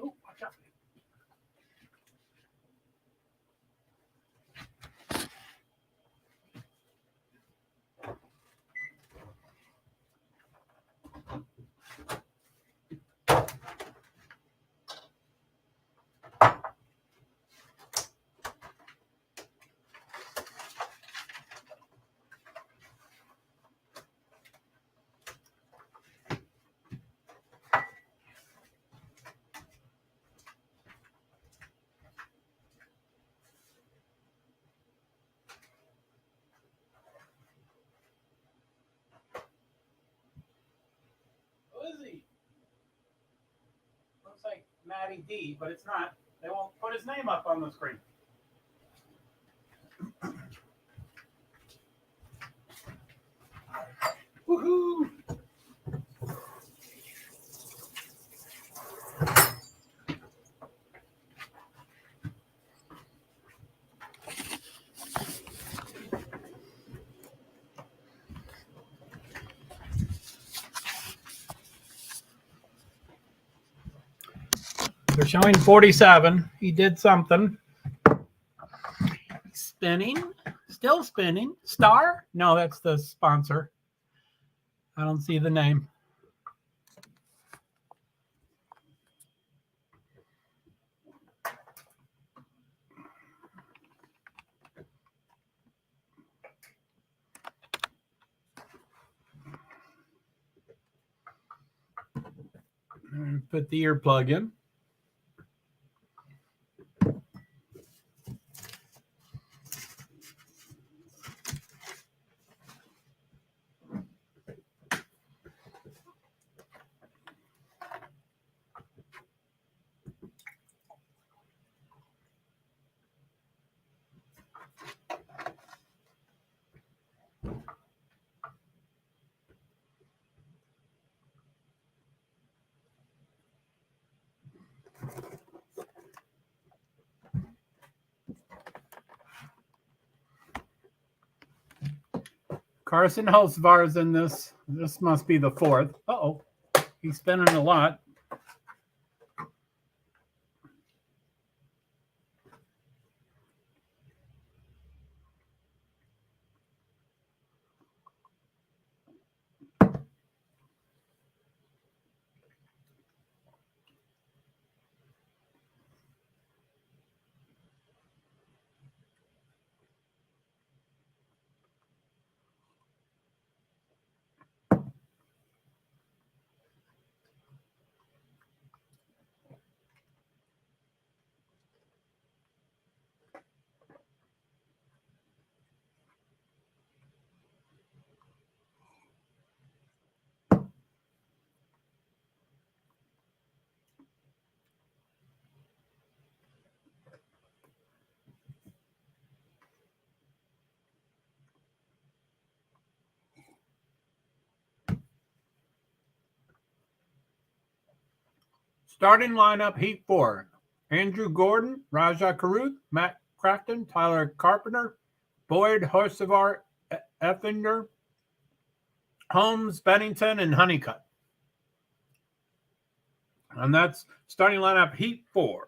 Oh, watch out. Who is he? Looks like Matty D, but it's not. They won't put his name up on the screen. Woohoo! They're showing 47. He did something. Spinning. Still spinning. Star? No, that's the sponsor. I don't see the name. Put the earplug in. Carson Hocevar's in this. This must be the fourth. Uh-oh. He's spinning a lot. Starting lineup, Heat 4. Andrew Gordon, Raja Caruth, Matt Crafton, Tyler Carpenter, Boyd Hocevar, Effinger, Holmes, Bennington, and Honeycutt. And that's starting lineup, Heat 4.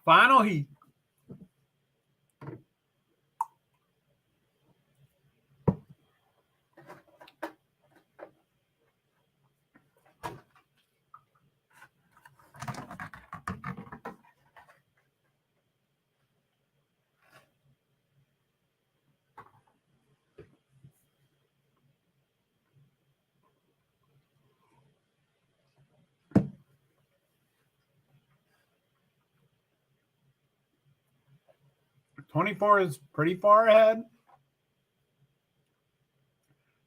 Final heat. '24 is pretty far ahead.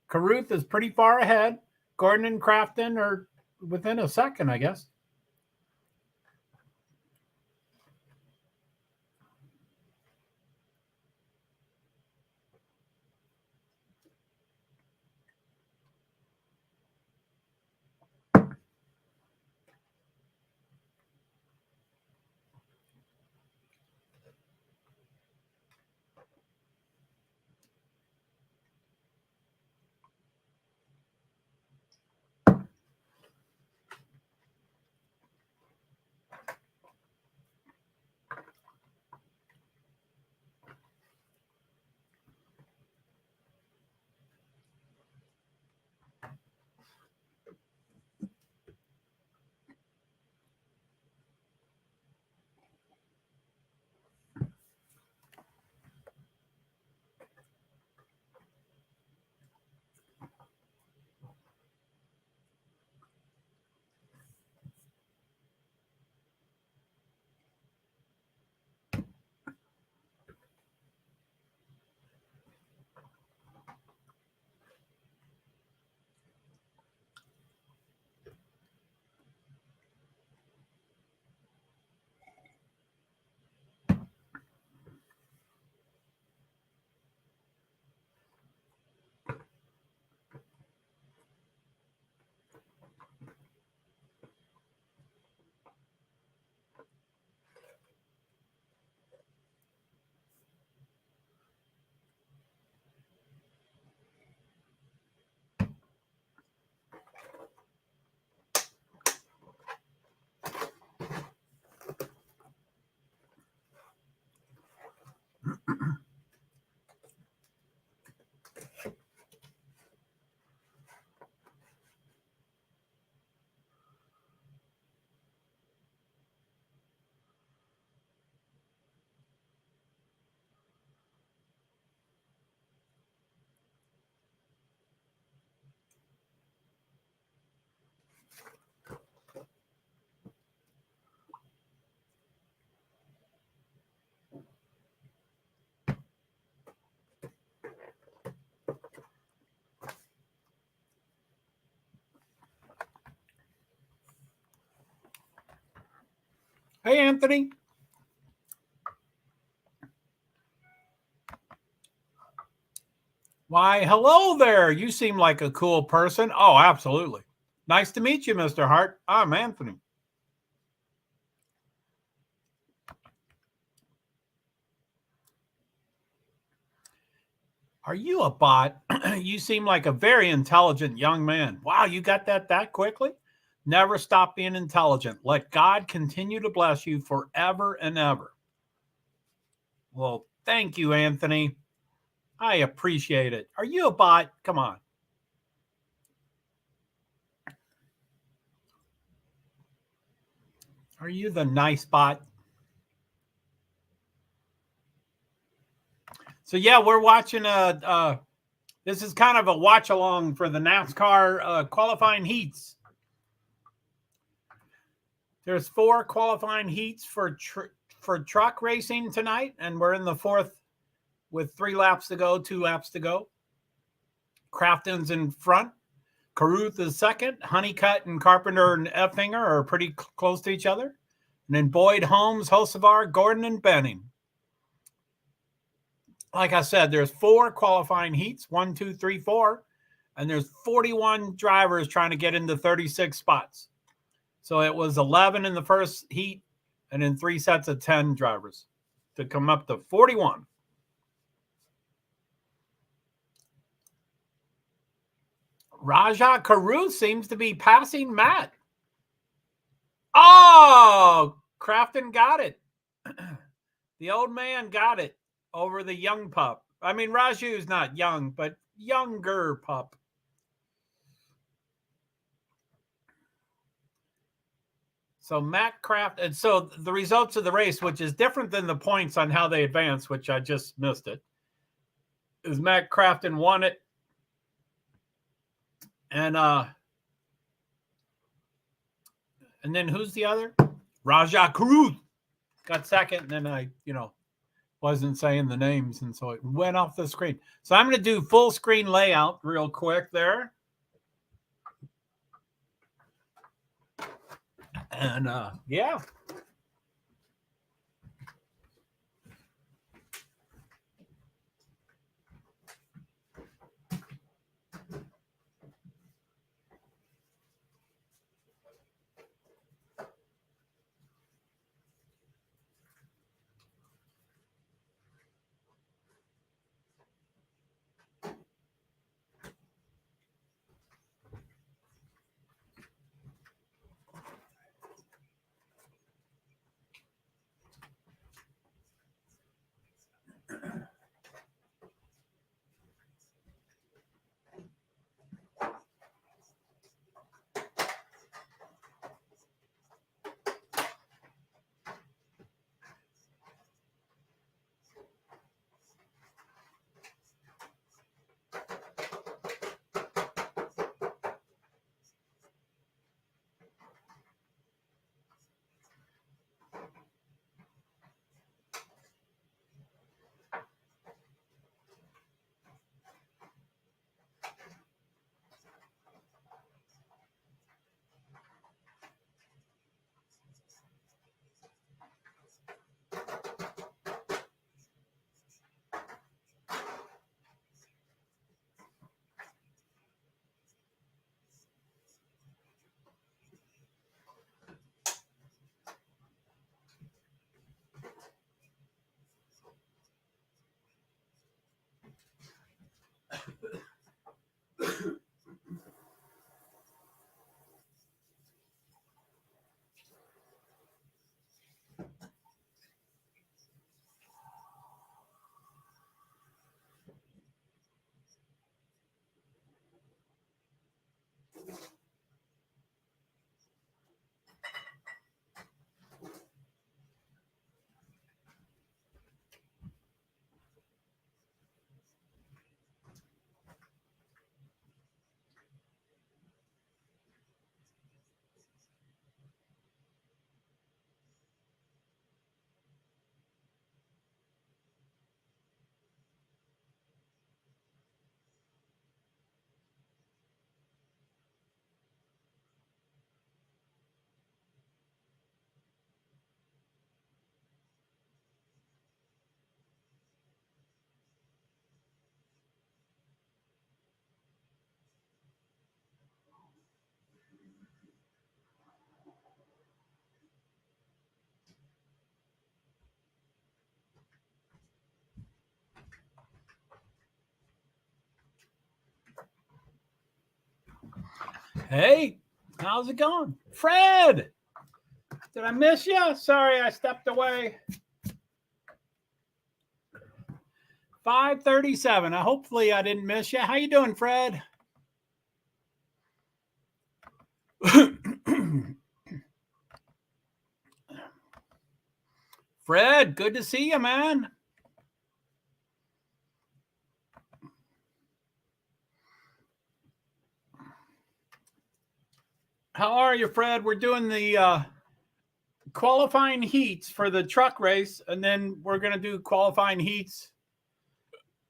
Caruth is pretty far ahead. Gordon and Crafton are within a second, I guess. Hey, Anthony. Why, hello there. You seem like a cool person. Oh, absolutely. Nice to meet you, Mr. Hart. I'm Anthony. Are you a bot? You seem like a very intelligent young man. Wow, you got that quickly? Never stop being intelligent. Let God continue to bless you forever and ever. Well, thank you, Anthony. I appreciate it. Are you a bot? Come on. Are you the nice bot? So yeah, we're watching this is kind of a watch along for the NASCAR qualifying heats. There's 4 qualifying heats for truck racing tonight, and we're in the 4th with 3 laps to go, 2 laps to go. Crafton's in front. Caruth is second. Honeycutt and Carpenter and Effinger are pretty close to each other. And then Boyd, Holmes, Hocevar, Gordon, and Benning. Like I said, there's 4 qualifying heats, 1, 2, 3, 4. And there's 41 drivers trying to get into 36 spots. So it was 11 in the first heat and then 3 sets of 10 drivers to come up to 41. Rajah Caruth seems to be passing Matt. Oh, Crafton got it. The old man got it over the young pup. I mean, Raju's not young, but younger pup. So Matt Craft, and so the results of the race, which is different than the points on how they advance, which I just missed it, is Matt Crafton won it. And then who's the other? Rajah Caruth got second, and then I, wasn't saying the names, and so it went off the screen. So I'm going to do full screen layout real quick there. And yeah. Hey, how's it going? Fred, did I miss you? Sorry, I stepped away. 5:37. Hopefully I didn't miss you. How you doing, Fred? Fred, good to see you, man. How are you, Fred? We're doing the qualifying heats for the truck race, and then we're going to do qualifying heats.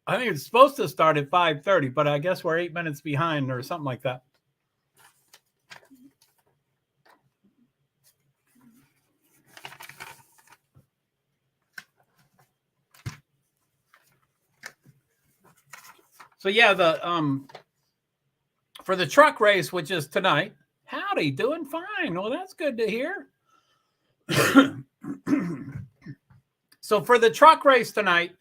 I think it's supposed to start at 5:30, but I guess we're 8 minutes behind or something like that. So yeah, for the truck race, which is tonight. Howdy, doing fine. Well, that's good to hear. So for the truck race tonight,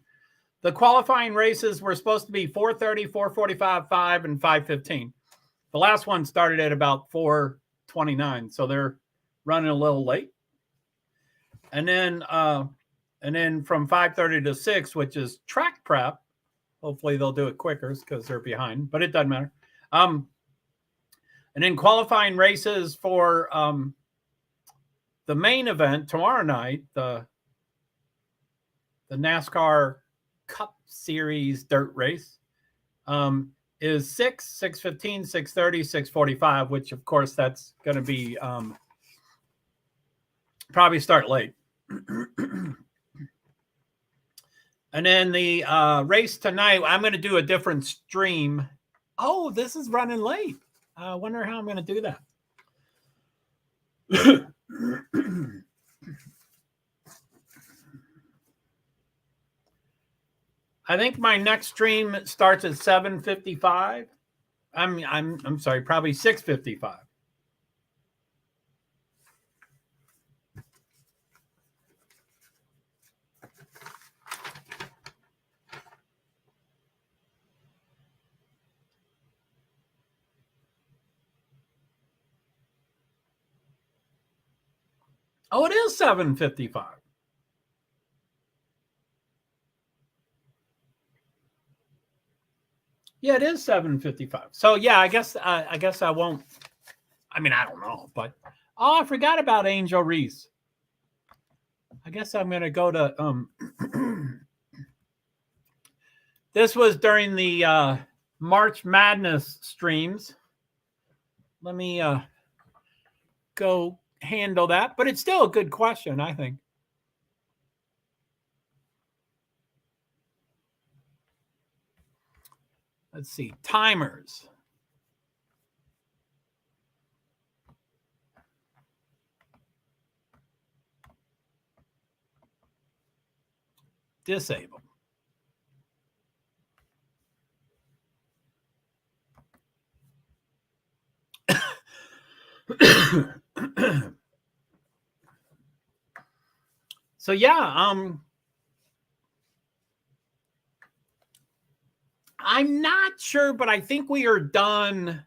the qualifying races were supposed to be 4:30, 4:45, 5, and 5:15. The last one started at about 4:29, so they're running a little late. And then from 5:30 to 6, which is track prep. Hopefully they'll do it quicker because they're behind, but it doesn't matter. And then qualifying races for the main event tomorrow night, the NASCAR Cup Series dirt race, is 6, 6:15, 6:30, 6:45, which of course that's going to be probably start late. And then the race tonight, I'm going to do a different stream. Oh, this is running late. I wonder how I'm going to do that. I think my next stream starts at 7:55. I'm sorry, probably 6:55. Oh, it is 7:55. Yeah, it is 7:55. So yeah, I guess I won't. I mean, I don't know, but I forgot about Angel Reese. I guess I'm going to go to this was during the March Madness streams. Let me go handle that, but it's still a good question, I think. Let's see, timers. Disable. So yeah, I'm not sure, but I think we are done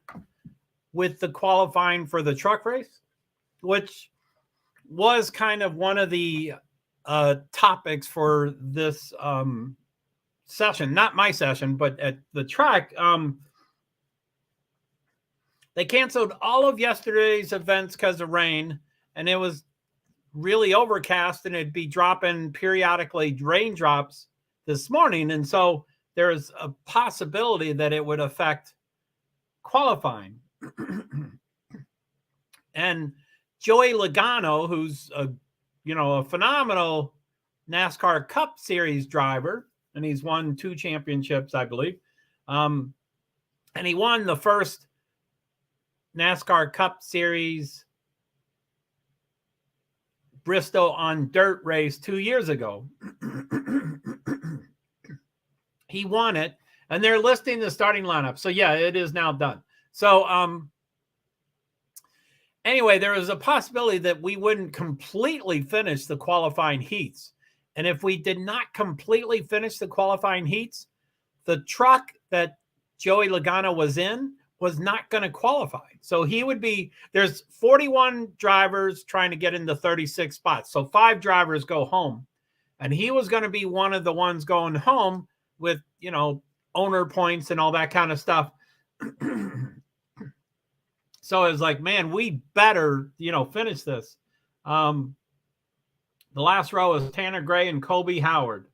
with the qualifying for the truck race, which was kind of one of the topics for this session, not my session, but at the track. They canceled all of yesterday's events because of rain, and it was really overcast, and it'd be dropping periodically raindrops this morning. And so there's a possibility that it would affect qualifying. And Joey Logano, who's a phenomenal NASCAR Cup Series driver, and he's won 2 championships, I believe. And he won the first NASCAR Cup Series Bristol on dirt race 2 years ago. He won it, and they're listing the starting lineup. So yeah, it is now done. So anyway, there is a possibility that we wouldn't completely finish the qualifying heats. And if we did not completely finish the qualifying heats, the truck that Joey Logano was in was not going to qualify. So he would be, there's 41 drivers trying to get into 36 spots. So 5 drivers go home. And he was going to be one of the ones going home with, you know, owner points and all that kind of stuff. So it was like, man, we better, you know, finish this. The last row is Tanner Gray and Colby Howard.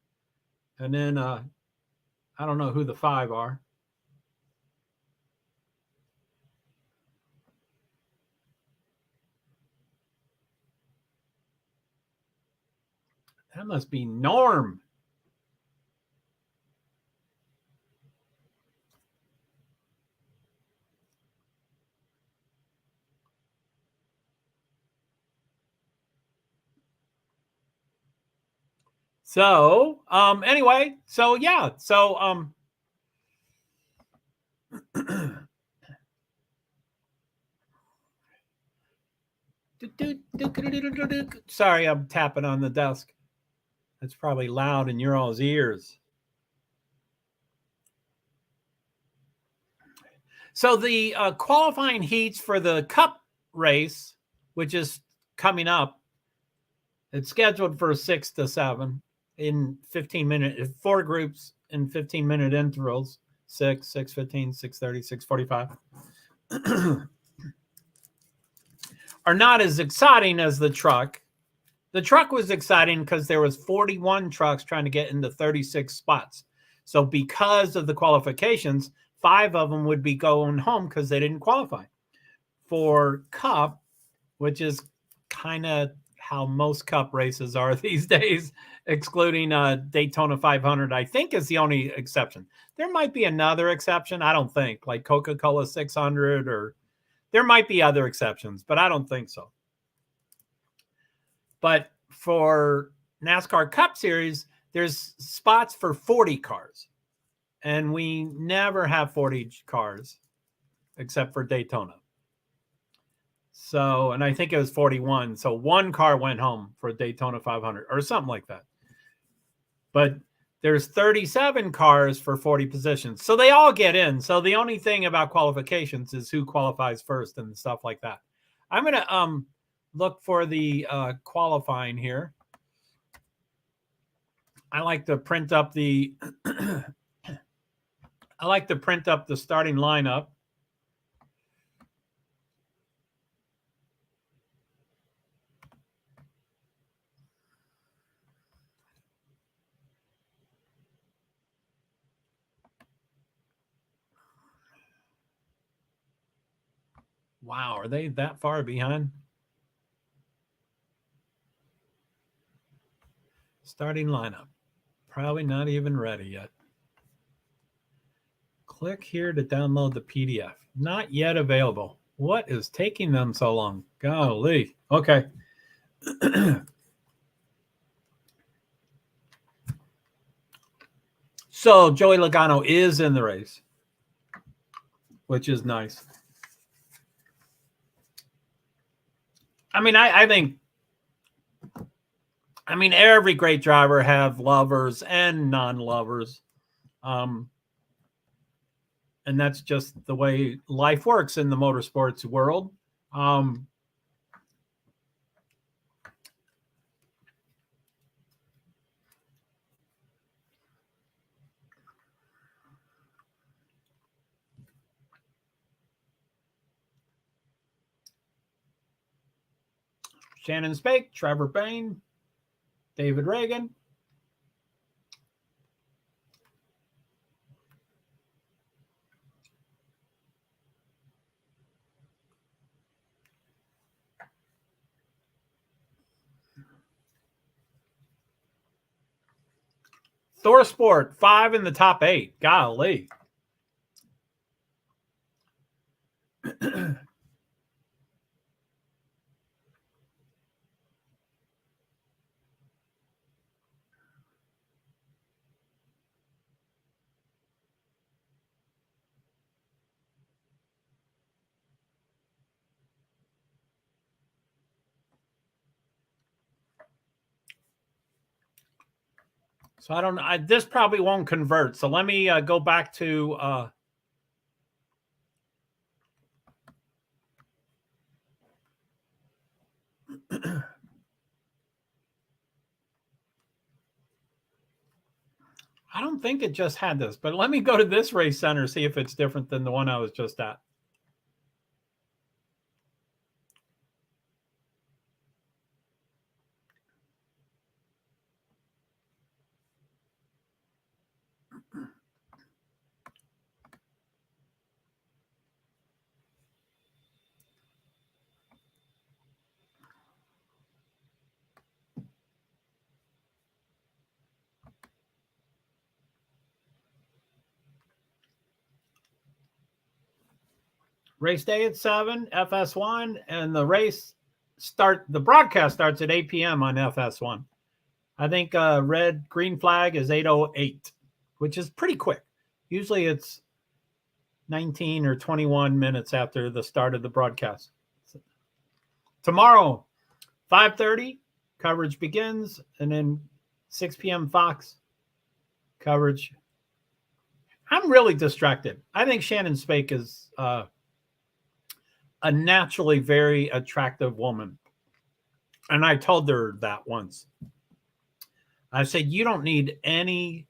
And then I don't know who the 5 are. That must be Norm. So, anyway, so yeah, so, sorry, I'm tapping on the desk. It's probably loud in your all's ears. So the qualifying heats for the Cup race, which is coming up, it's scheduled for 6 to 7 in 15-minute, 4 groups in 15-minute intervals, 6, 6:15, 6:30, 6:45, are not as exciting as the truck. The truck was exciting because there was 41 trucks trying to get into 36 spots. So because of the qualifications, 5 of them would be going home because they didn't qualify. For Cup, which is kind of how most Cup races are these days, excluding Daytona 500, I think is the only exception. There might be another exception. I don't think, like Coca-Cola 600, or there might be other exceptions, but I don't think so. But for NASCAR Cup Series, there's spots for 40 cars. And we never have 40 cars except for Daytona. So, and I think it was 41. So 1 car went home for Daytona 500 or something like that. But there's 37 cars for 40 positions. So they all get in. So the only thing about qualifications is who qualifies first and stuff like that. I'm going to look for the qualifying here. I like to print up the starting lineup. Wow, are they that far behind? Starting lineup. Probably not even ready yet. Click here to download the PDF. Not yet available. What is taking them so long? Golly. Okay. So Joey Logano is in the race, which is nice. I mean, I think, every great driver have lovers and non-lovers. And that's just the way life works in the motorsports world. Shannon Spake, Trevor Bayne, David Reagan. Thor Sport, 5 in the top 8. Golly. So I don't know. This probably won't convert. So let me go back to I don't think it just had this, but let me go to this race center, see if it's different than the one I was just at. Race day at 7, FS1, and the broadcast starts at 8 p.m. on FS1. I think red, green flag is 8:08, which is pretty quick. Usually it's 19 or 21 minutes after the start of the broadcast. Tomorrow, 5:30, coverage begins, and then 6 p.m. Fox coverage. I'm really distracted. I think Shannon Spake is a naturally very attractive woman. And I told her that once. I said, you don't need any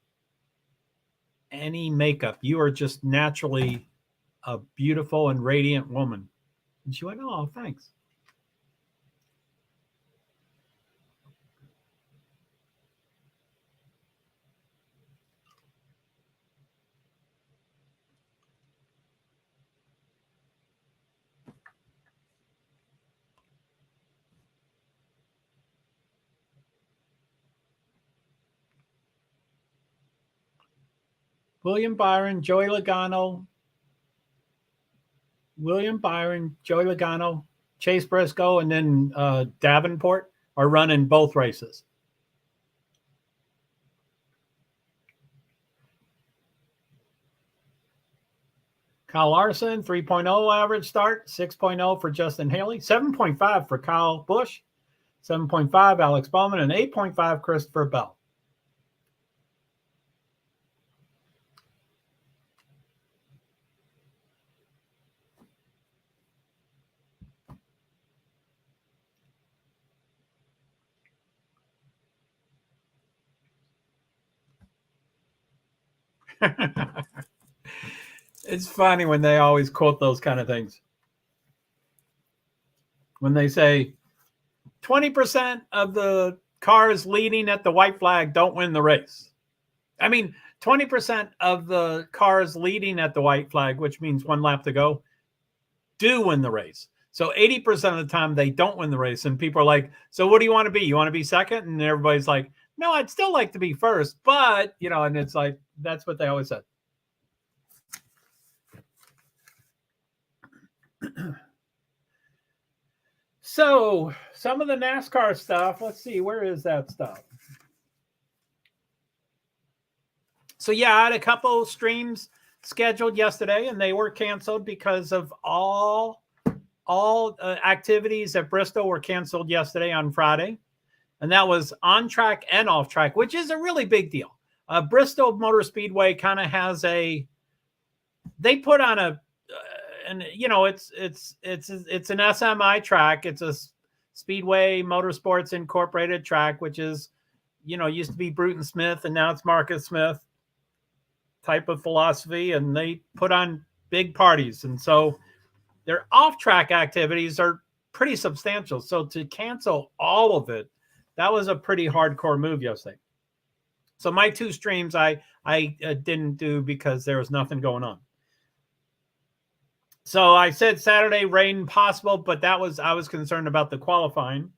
makeup. You are just naturally a beautiful and radiant woman. And she went, oh, thanks. William Byron, Joey Logano, Chase Briscoe, and then Davenport are running both races. Kyle Larson, 3.0 average start, 6.0 for Justin Haley, 7.5 for Kyle Busch, 7.5 Alex Bowman, and 8.5 Christopher Bell. It's funny when they always quote those kind of things. When they say 20% of the cars leading at the white flag don't win the race. I mean, 20% of the cars leading at the white flag, which means one lap to go, do win the race. So 80% of the time they don't win the race. And people are like, so what do you want to be? You want to be second? And everybody's like, no, I'd still like to be first. But, and it's like, that's what they always said. So some of the NASCAR stuff, let's see, where is that stuff? So yeah, I had a couple streams scheduled yesterday, and they were canceled because of all activities at Bristol were canceled yesterday on Friday, and that was on track and off track, which is a really big deal. Bristol Motor Speedway kind of has they put on a and it's an SMI track. It's a Speedway Motorsports Incorporated track, which is used to be Bruton Smith and now it's Marcus Smith type of philosophy, and they put on big parties, and so their off-track activities are pretty substantial. So to cancel all of it, that was a pretty hardcore move yesterday. So my two streams I didn't do because there was nothing going on. So I said Saturday rain possible, but I was concerned about the qualifying.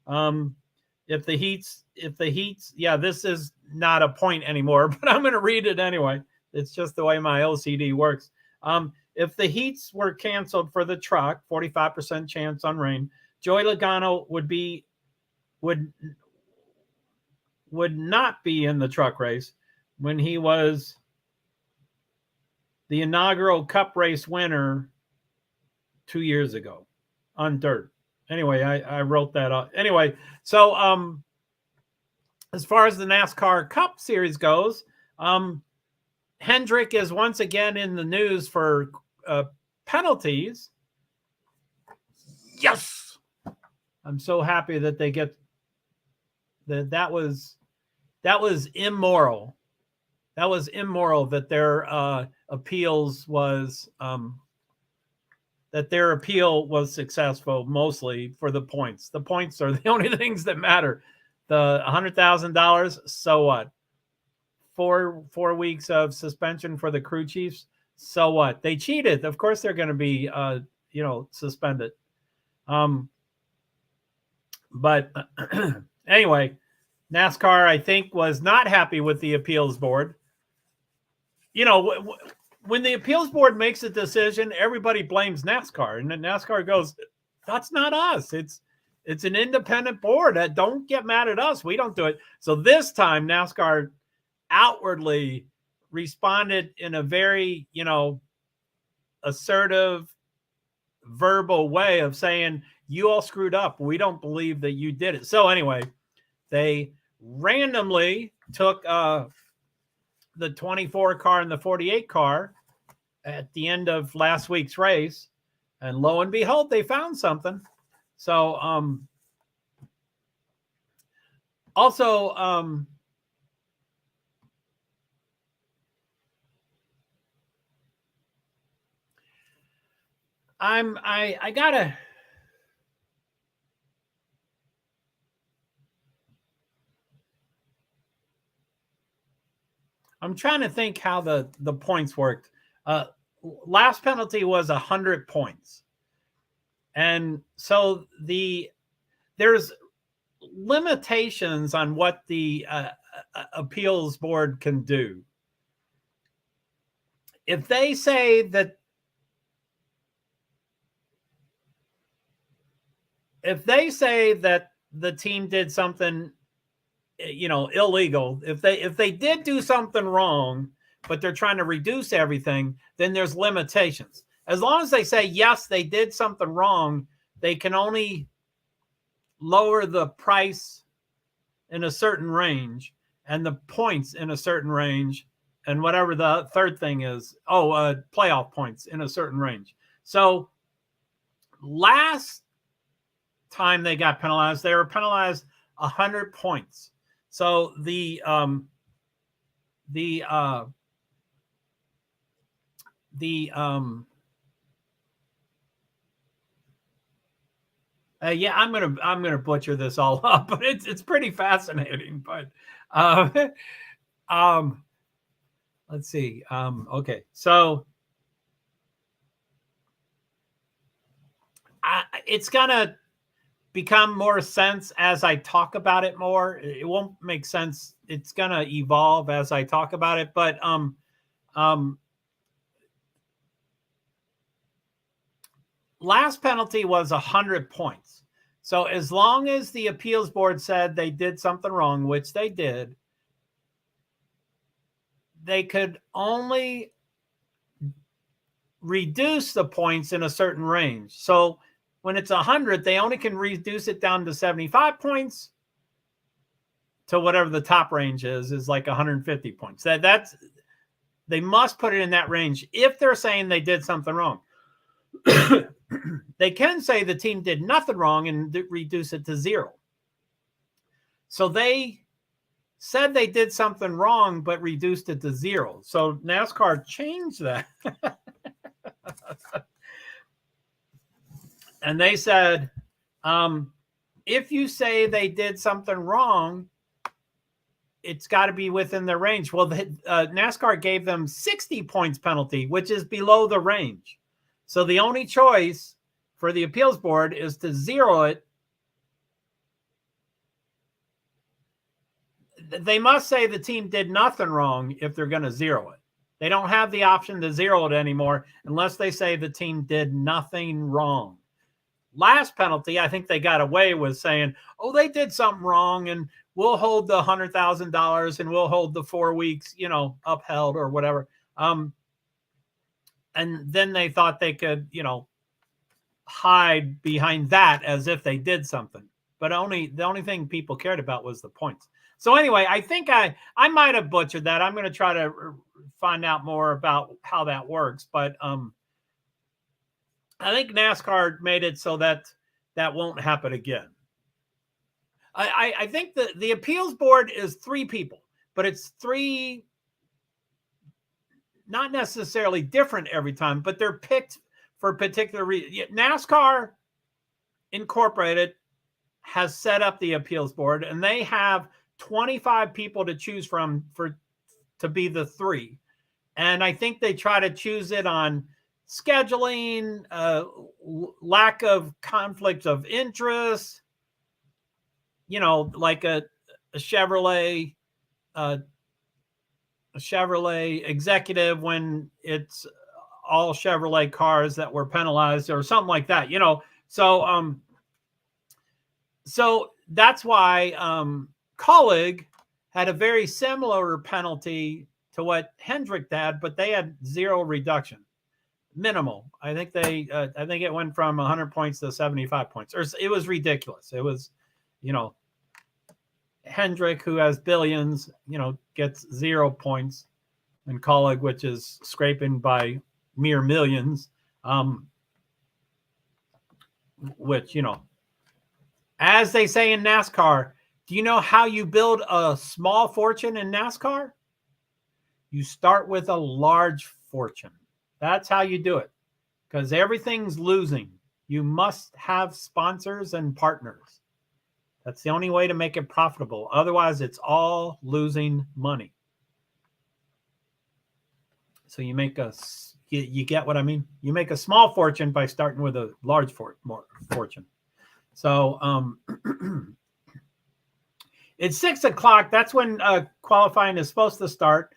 If the heats, yeah, this is not a point anymore, but I'm going to read it anyway. It's just the way my LCD works. If the heats were canceled for the truck, 45% chance on rain, Joey Logano would not be in the truck race when he was the inaugural Cup race winner 2 years ago on dirt. Anyway, I wrote that up. Anyway, so as far as the NASCAR Cup Series goes, Hendrick is once again in the news for penalties. Yes. I'm so happy that they get that was immoral. That was immoral that their appeals was that their appeal was successful, mostly for the points. The points are the only things that matter. The $100,000, so what? Four weeks of suspension for the crew chiefs, so what? They cheated. Of course, they're going to be suspended. But anyway, NASCAR, I think, was not happy with the appeals board. When the appeals board makes a decision, everybody blames NASCAR, and then NASCAR goes, "That's not us. It's an independent board. Don't get mad at us. We don't do it." So this time, NASCAR outwardly responded in a very, assertive, verbal way of saying, "You all screwed up. We don't believe that you did it." So anyway, they randomly took the 24 car and the 48 car at the end of last week's race, and lo and behold, they found something. So also I gotta I'm trying to think how the points worked. Last penalty was 100 points. And so there's limitations on what the appeals board can do. If they say that the team did something illegal, if they did do something wrong, but they're trying to reduce everything, then there's limitations. As long as they say, yes, they did something wrong, they can only lower the price in a certain range and the points in a certain range, and whatever the third thing is, playoff points in a certain range. So last time they got penalized, they were penalized 100 points. So yeah, I'm gonna butcher this all up, but it's pretty fascinating. But let's see. Okay, so it's gonna become more sense as I talk about it more. It won't make sense. It's gonna evolve as I talk about it. But last penalty was 100 points. So as long as the appeals board said they did something wrong, which they did, they could only reduce the points in a certain range. So when it's 100, they only can reduce it down to 75 points to whatever the top range is like 150 points. That's they must put it in that range if they're saying they did something wrong. They can say the team did nothing wrong and reduce it to 0. So they said they did something wrong, but reduced it to 0. So NASCAR changed that. And they said, if you say they did something wrong, it's got to be within the range. Well, NASCAR gave them 60 points penalty, which is below the range. So the only choice for the appeals board is to 0 it. They must say the team did nothing wrong if they're going to 0 it. They don't have the option to 0 it anymore unless they say the team did nothing wrong. Last penalty, I think they got away with saying, "Oh, they did something wrong, and we'll hold the $100,000 and we'll hold the 4 weeks, upheld or whatever." And then they thought they could, hide behind that as if they did something. But the only thing people cared about was the points. So anyway, I think I might have butchered that. I'm going to try to find out more about how that works. But I think NASCAR made it so that that won't happen again. I think the appeals board is 3 people, but it's 3, not necessarily different every time, but they're picked for particular reasons. NASCAR Incorporated has set up the appeals board, and they have 25 people to choose from to be the 3. And I think they try to choose it on scheduling, lack of conflict of interest, like a Chevrolet executive when it's all Chevrolet cars that were penalized or something like that, So that's why Colleague had a very similar penalty to what Hendrick had, but they had 0 reduction, minimal. I think it went from 100 points to 75 points, or it was ridiculous. It was, Hendrick, who has billions, gets 0 points, and Colleague, which is scraping by mere millions, which, as they say in NASCAR, do you know how you build a small fortune in NASCAR? You start with a large fortune. That's how you do it, because everything's losing. You must have sponsors and partners. That's the only way to make it profitable. Otherwise, it's all losing money. So you get what I mean? You make a small fortune by starting with a large fortune. So it's 6 o'clock. That's when qualifying is supposed to start.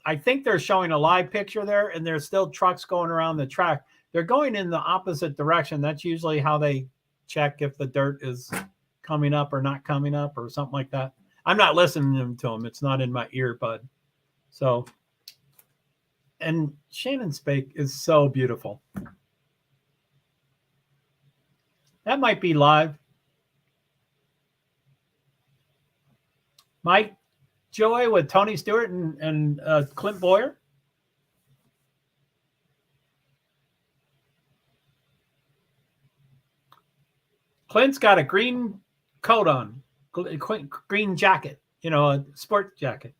I think they're showing a live picture there, and there's still trucks going around the track. They're going in the opposite direction. That's usually how they check if the dirt is coming up or not coming up or something like that. I'm not listening to them. It's not in my earbud. So, and Shannon Spake is so beautiful. That might be live. Mike Joy with Tony Stewart and Clint Boyer. Clint's got a green coat on, green jacket, a sport jacket.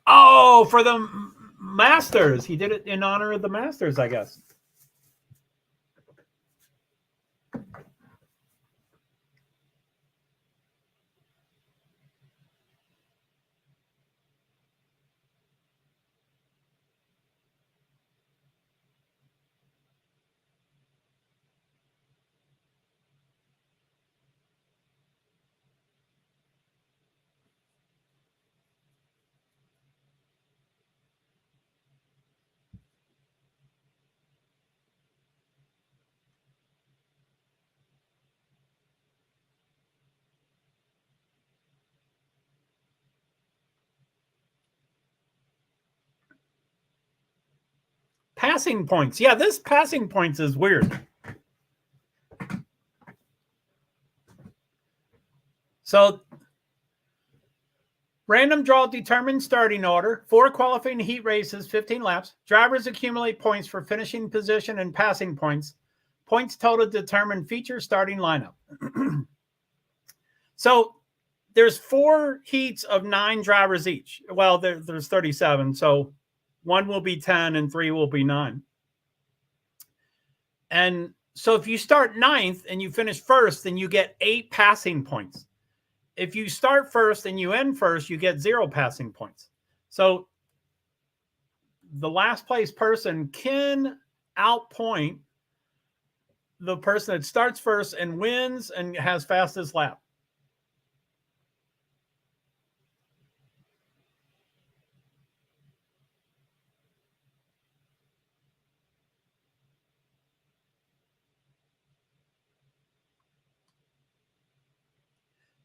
Oh, for the Masters. He did it in honor of the Masters, I guess. Passing points. Yeah, this passing points is weird. So, random draw determines starting order. 4 qualifying heat races, 15 laps. Drivers accumulate points for finishing position and passing points. Points total determine feature starting lineup. So, there's 4 heats of 9 drivers each. Well, there's 37, so 1 will be 10 and 3 will be 9. And so if you start 9th and you finish 1st, then you get 8 passing points. If you start 1st and you end 1st, you get 0 passing points. So the last place person can outpoint the person that starts 1st and wins and has fastest lap.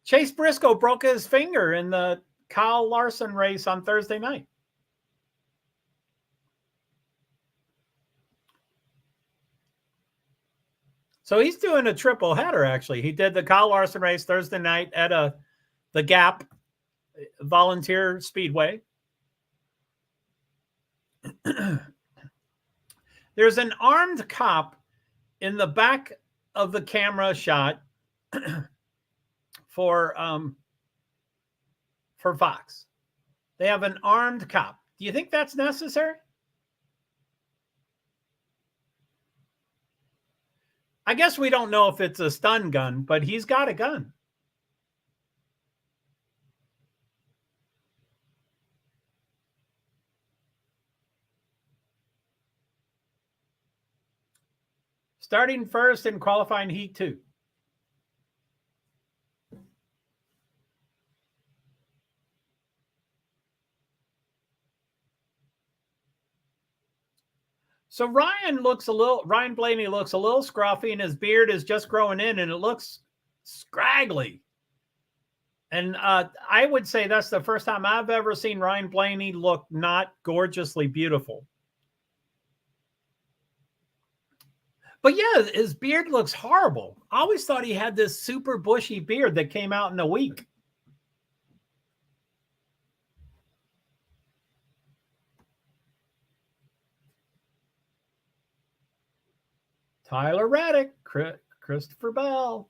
Chase Briscoe broke his finger in the Kyle Larson race on Thursday night. So he's doing a triple header, actually. He did the Kyle Larson race Thursday night at the Gap Volunteer Speedway. There's an armed cop in the back of the camera shot for Fox. They have an armed cop. Do you think that's necessary? I guess we don't know if it's a stun gun, but he's got a gun. Starting first in qualifying heat 2. So Ryan Blaney looks a little scruffy, and his beard is just growing in, and it looks scraggly. And I would say that's the first time I've ever seen Ryan Blaney look not gorgeously beautiful. But yeah, his beard looks horrible. I always thought he had this super bushy beard that came out in a week. Tyler Reddick, Christopher Bell.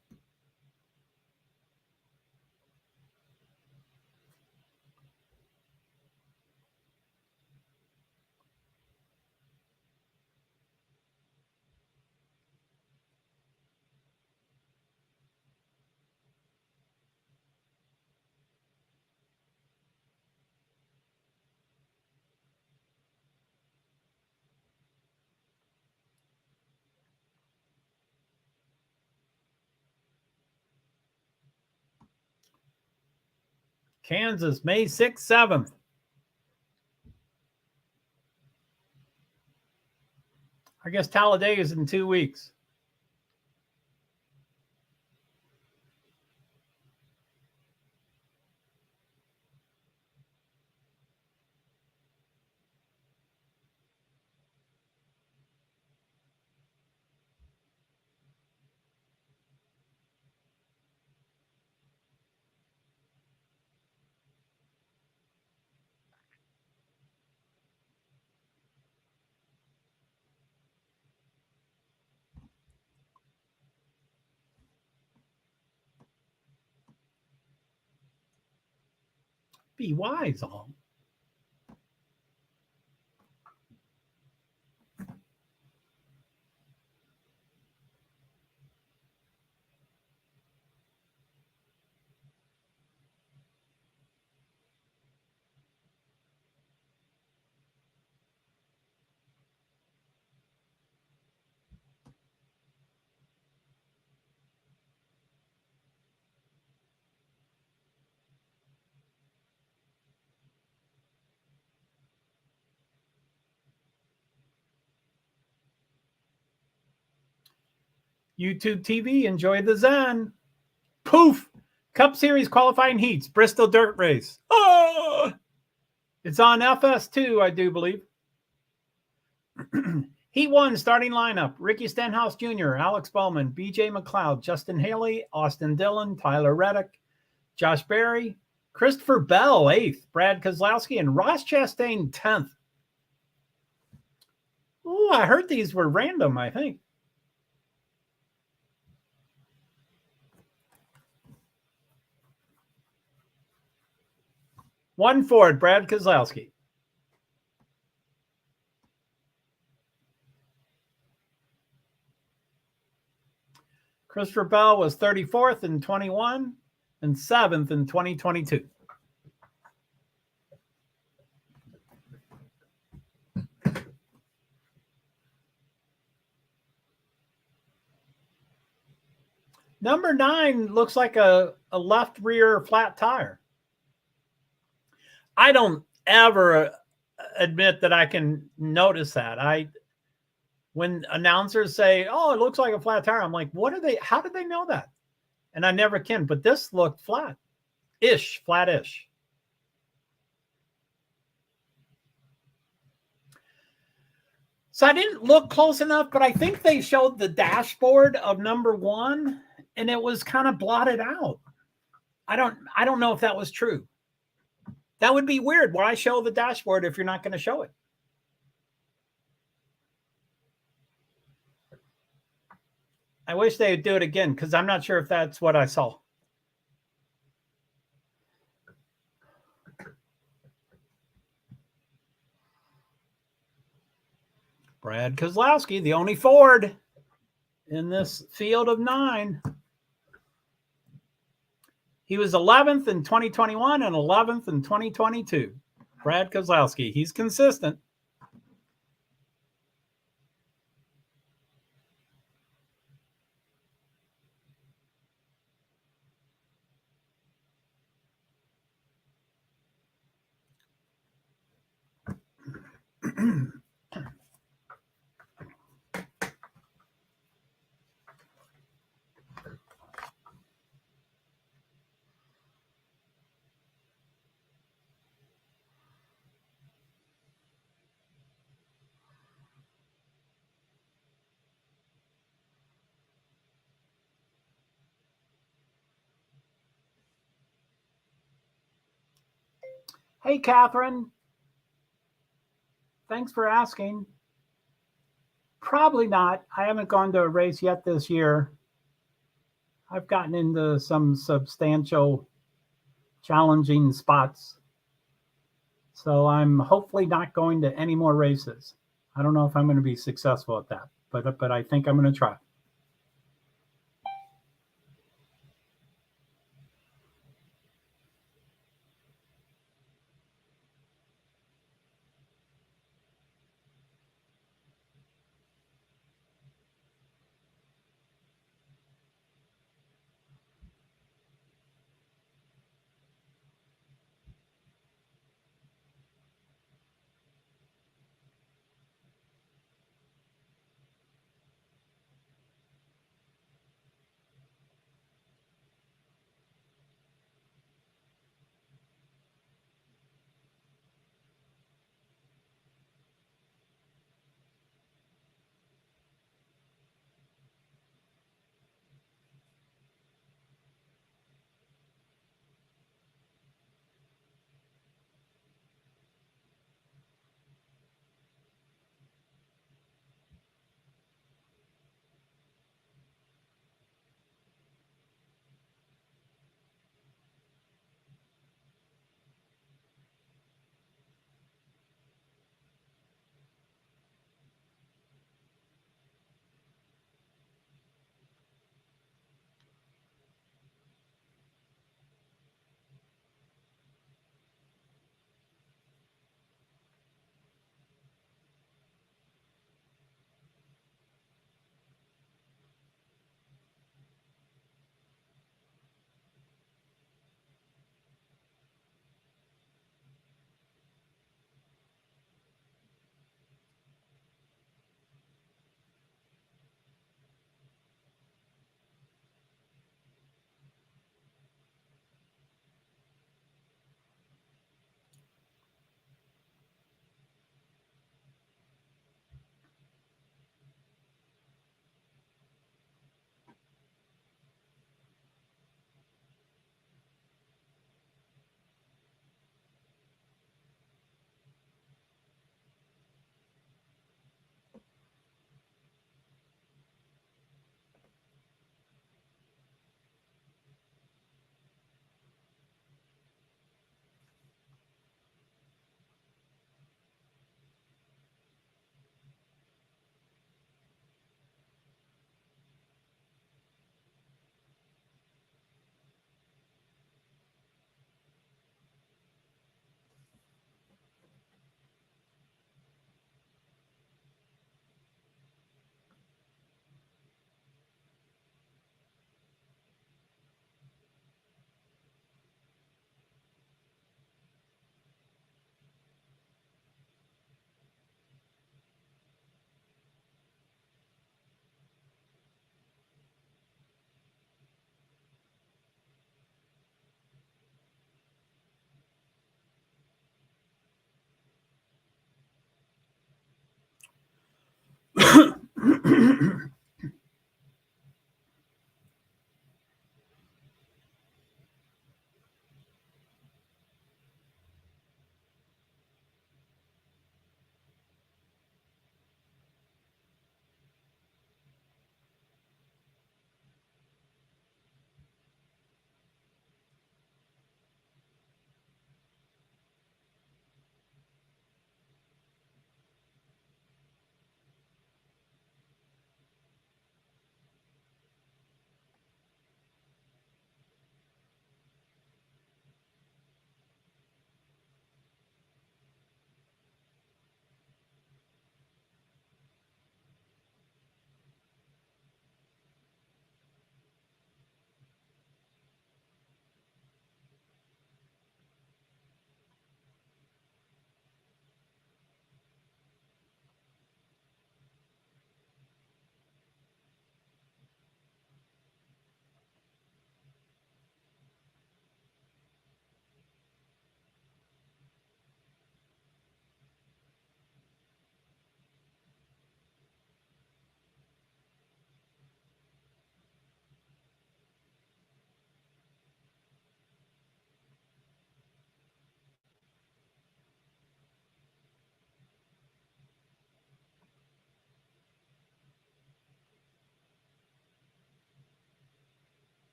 Kansas, May 6th, 7th. I guess Talladega is in 2 weeks. Be wise on. YouTube TV, enjoy the Zen. Poof! Cup Series qualifying heats, Bristol Dirt Race. Oh! It's on FS2, I do believe. Heat 1 starting lineup: Ricky Stenhouse Jr., Alex Bowman, BJ McLeod, Justin Haley, Austin Dillon, Tyler Reddick, Josh Berry, Christopher Bell, 8th, Brad Keselowski, and Ross Chastain, 10th. Oh, I heard these were random, I think. One Ford, Brad Keselowski. Christopher Bell was 34th in 21 and 7th in 2022. Number 9 looks like a left rear flat tire. I don't ever admit that I can notice that. When announcers say, "Oh, it looks like a flat tire," I'm like, "What are they? How did they know that?" And I never can. But this looked flat-ish. So I didn't look close enough, but I think they showed the dashboard of number 1, and it was kind of blotted out. I don't know if that was true. That would be weird. Why show the dashboard if you're not going to show it? I wish they would do it again because I'm not sure if that's what I saw. Brad Keselowski, the only Ford in this field of 9. He was 11th in 2021 and 11th in 2022. Brad Keselowski, he's consistent. Hey, Catherine. Thanks for asking. Probably not. I haven't gone to a race yet this year. I've gotten into some substantial, challenging spots. So I'm hopefully not going to any more races. I don't know if I'm going to be successful at that, but I think I'm going to try.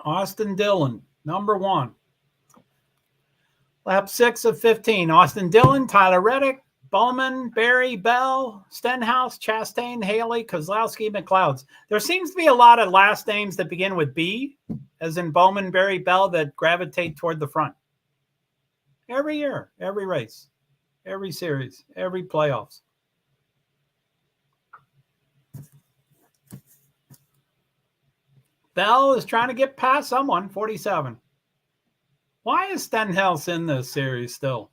Austin Dillon, number 1. Lap 6 of 15. Austin Dillon, Tyler Reddick, Bowman, Berry, Bell, Stenhouse, Chastain, Haley, Kozlowski, McLeod. There seems to be a lot of last names that begin with B, as in Bowman, Berry, Bell, that gravitate toward the front. Every year, every race, every series, every playoffs. Bell is trying to get past someone, 47. Why is Stenhouse in this series still?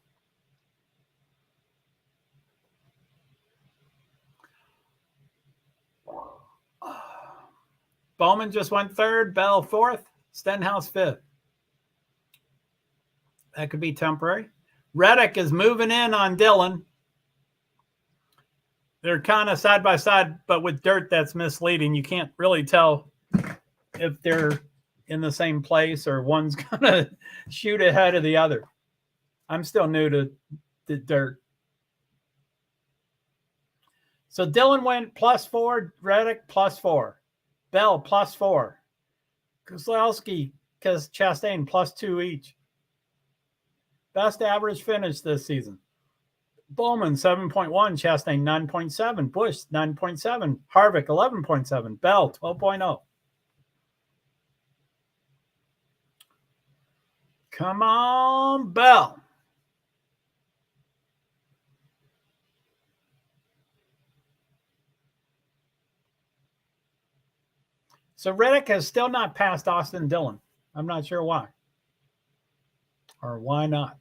Bowman just went 3rd, Bell 4th, Stenhouse 5th. That could be temporary. Reddick is moving in on Dillon. They're kind of side by side, but with dirt that's misleading. You can't really tell if they're in the same place or one's going to shoot ahead of the other. I'm still new to the dirt. So Dillon went +4, Reddick +4, Bell +4, Kozlowski, Chastain +2 each. Best average finish this season. Bowman 7.1, Chastain 9.7, Busch 9.7, Harvick 11.7, Bell 12.0. Come on, Bell. So Reddick has still not passed Austin Dillon. I'm not sure why. Or why not.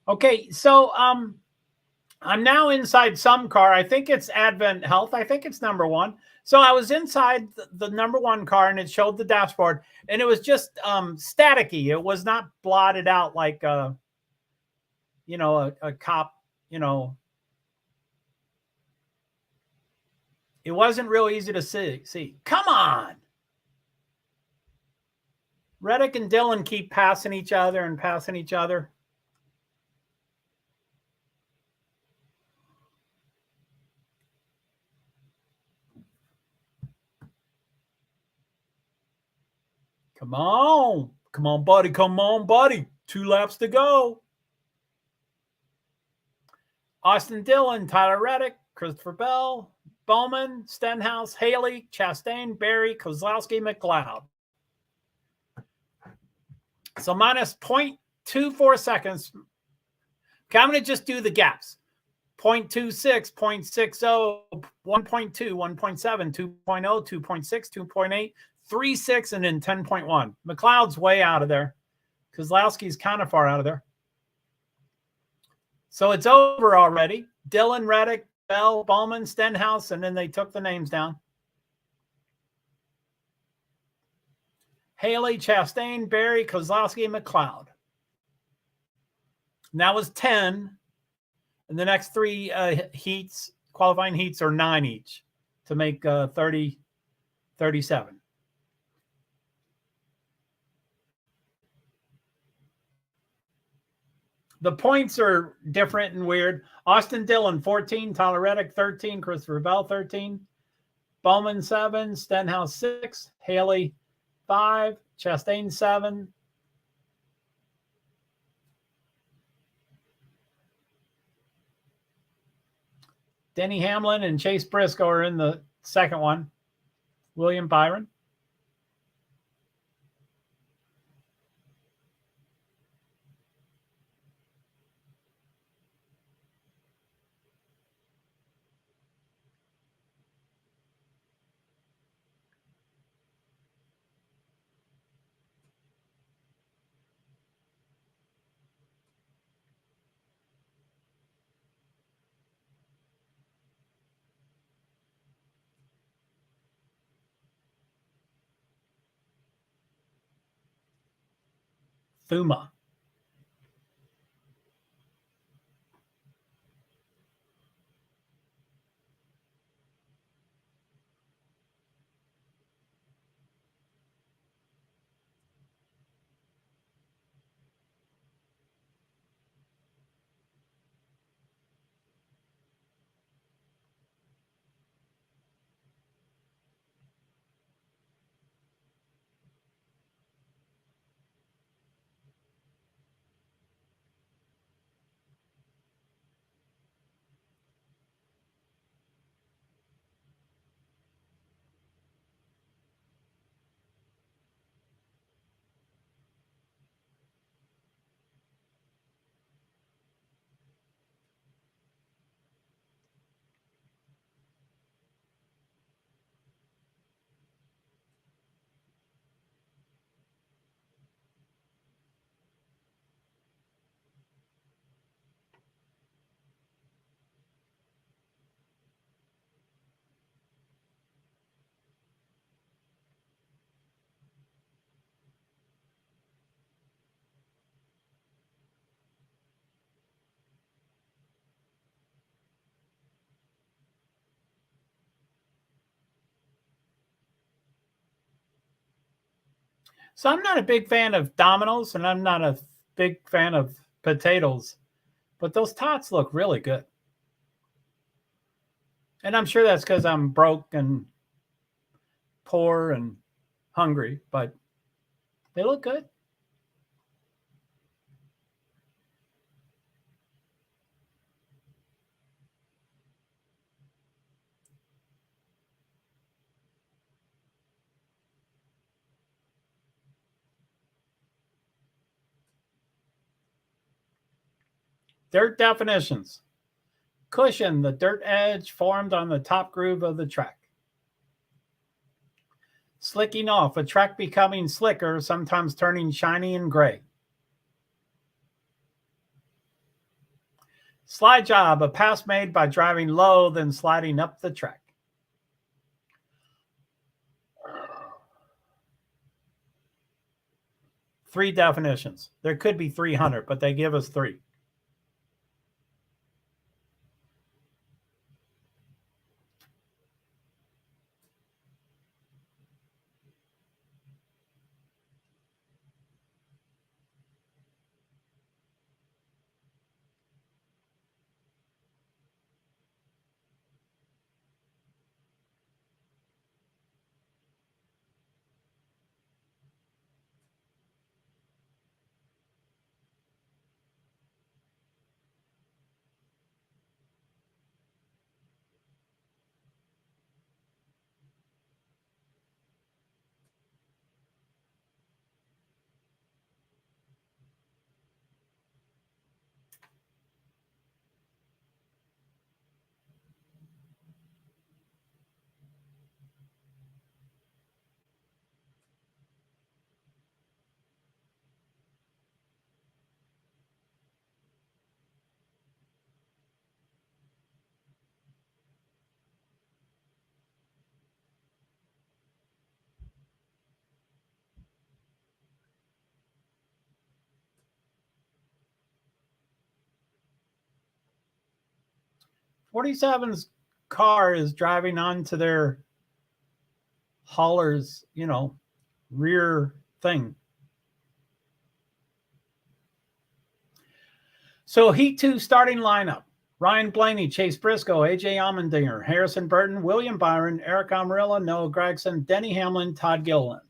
Okay, so I'm now inside some car. I think it's Advent Health. I think it's number 1. So I was inside the number 1 car, and it showed the dashboard, and it was just staticky. It was not blotted out like a cop. It wasn't real easy to see. Come on. Reddick and Dillon keep passing each other and passing each other. Come on. Come on, buddy. Come on, buddy. 2 laps to go. Austin Dillon, Tyler Reddick, Christopher Bell, Bowman, Stenhouse, Haley, Chastain, Berry, Kozlowski, McLeod. So minus 0.24 seconds. Okay, I'm going to just do the gaps. 0.26, 0.60, 1.2, 1.7, 2.0, 2.6, 2.8, 3.6, and then 10.1. McLeod's way out of there. Kozlowski's kind of far out of there. So it's over already. Dillon, Reddick, Bell, Bowman, Stenhouse, and then they took the names down. Haley, Chastain, Berry, Kozlowski, and McLeod. And that was 10. And the next 3 heats, qualifying heats, are 9 each to make 30, 37. The points are different and weird. Austin Dillon, 14. Tyler Reddick, 13. Christopher Bell, 13. Bowman, 7. Stenhouse, 6. Haley, 5. Chastain, 7. Denny Hamlin and Chase Briscoe are in the second one. William Byron. Thuma. So I'm not a big fan of Domino's, and I'm not a big fan of potatoes, but those tots look really good. And I'm sure that's because I'm broke and poor and hungry, but they look good. Dirt definitions. Cushion, the dirt edge formed on the top groove of the track. Slicking off, a track becoming slicker, sometimes turning shiny and gray. Slide job, a pass made by driving low, then sliding up the track. Three definitions. There could be 300, but they give us three. '47's car is driving onto their hauler's, rear thing. So Heat 2 starting lineup. Ryan Blaney, Chase Briscoe, AJ Allmendinger, Harrison Burton, William Byron, Eric Amarillo, Noah Gragson, Denny Hamlin, Todd Gilliland.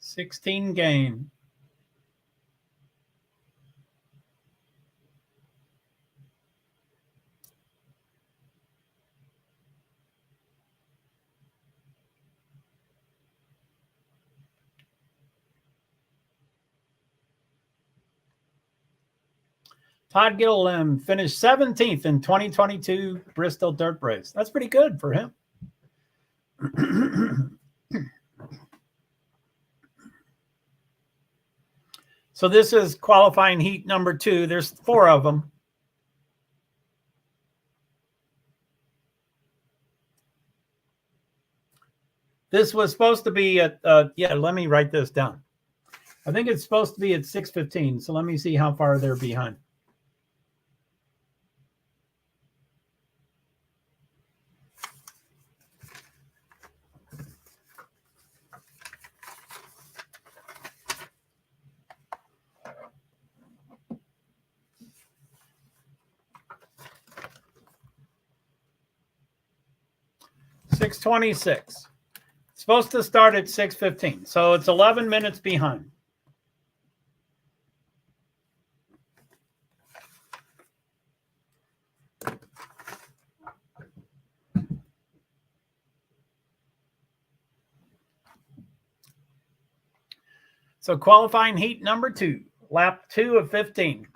$16 game. Todd Gilliland finished 17th in 2022 Bristol Dirt Race. That's pretty good for him. So this is qualifying heat number 2. There's 4 of them. This was supposed to be at, let me write this down. I think it's supposed to be at 6:15. So let me see how far they're behind. $6:26. Supposed to start at 6:15, so it's 11 minutes behind. So qualifying heat number 2, lap 2 of 15.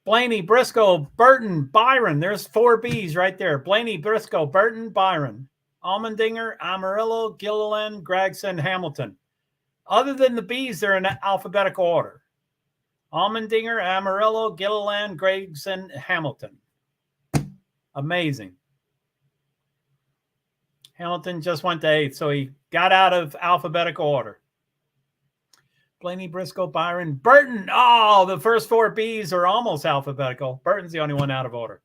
Blaney, Briscoe, Burton, Byron. There's 4 Bs right there. Blaney, Briscoe, Burton, Byron. Allmendinger, Amarillo, Gilliland, Gragson, Hamilton. Other than the Bs, they're in alphabetical order. Allmendinger, Amarillo, Gilliland, Gragson, Hamilton. Amazing. Hamilton just went to 8th, so he got out of alphabetical order. Blaney, Briscoe, Byron, Burton. Oh, the first 4 Bs are almost alphabetical. Burton's the only one out of order.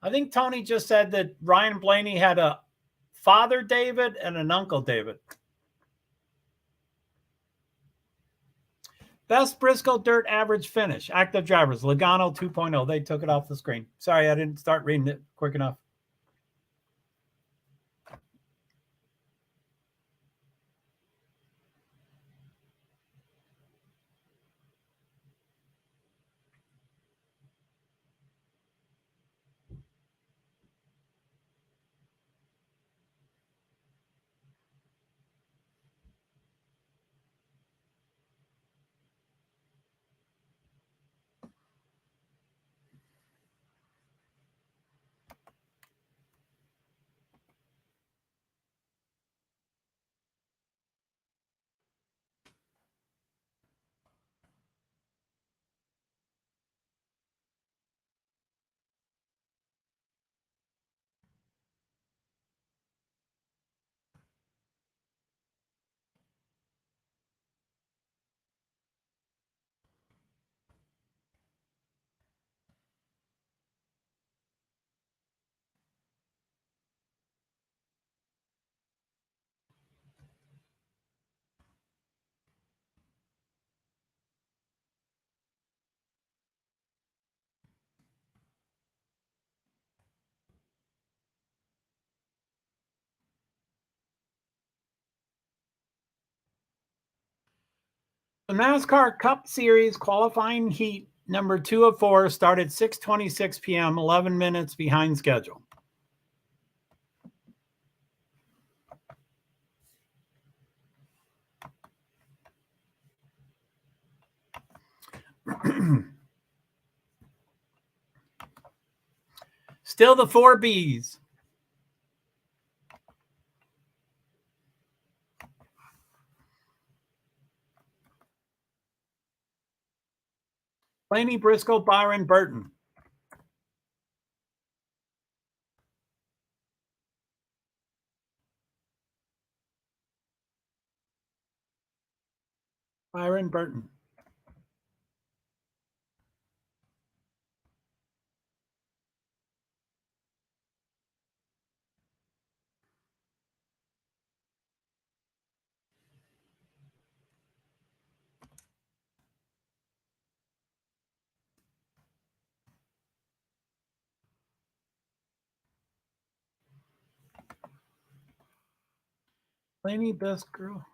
I think Tony just said that Ryan Blaney had a father David and an uncle David. Best Briscoe dirt average finish. Active drivers. Logano 2.0. They took it off the screen. Sorry, I didn't start reading it quick enough. The NASCAR Cup Series qualifying heat number 2 of 4 started 6:26 p.m., 11 minutes behind schedule. Still the 4 Bs. Blaney, Briscoe, Byron, Burton. Byron, Burton. Blaney, best girl.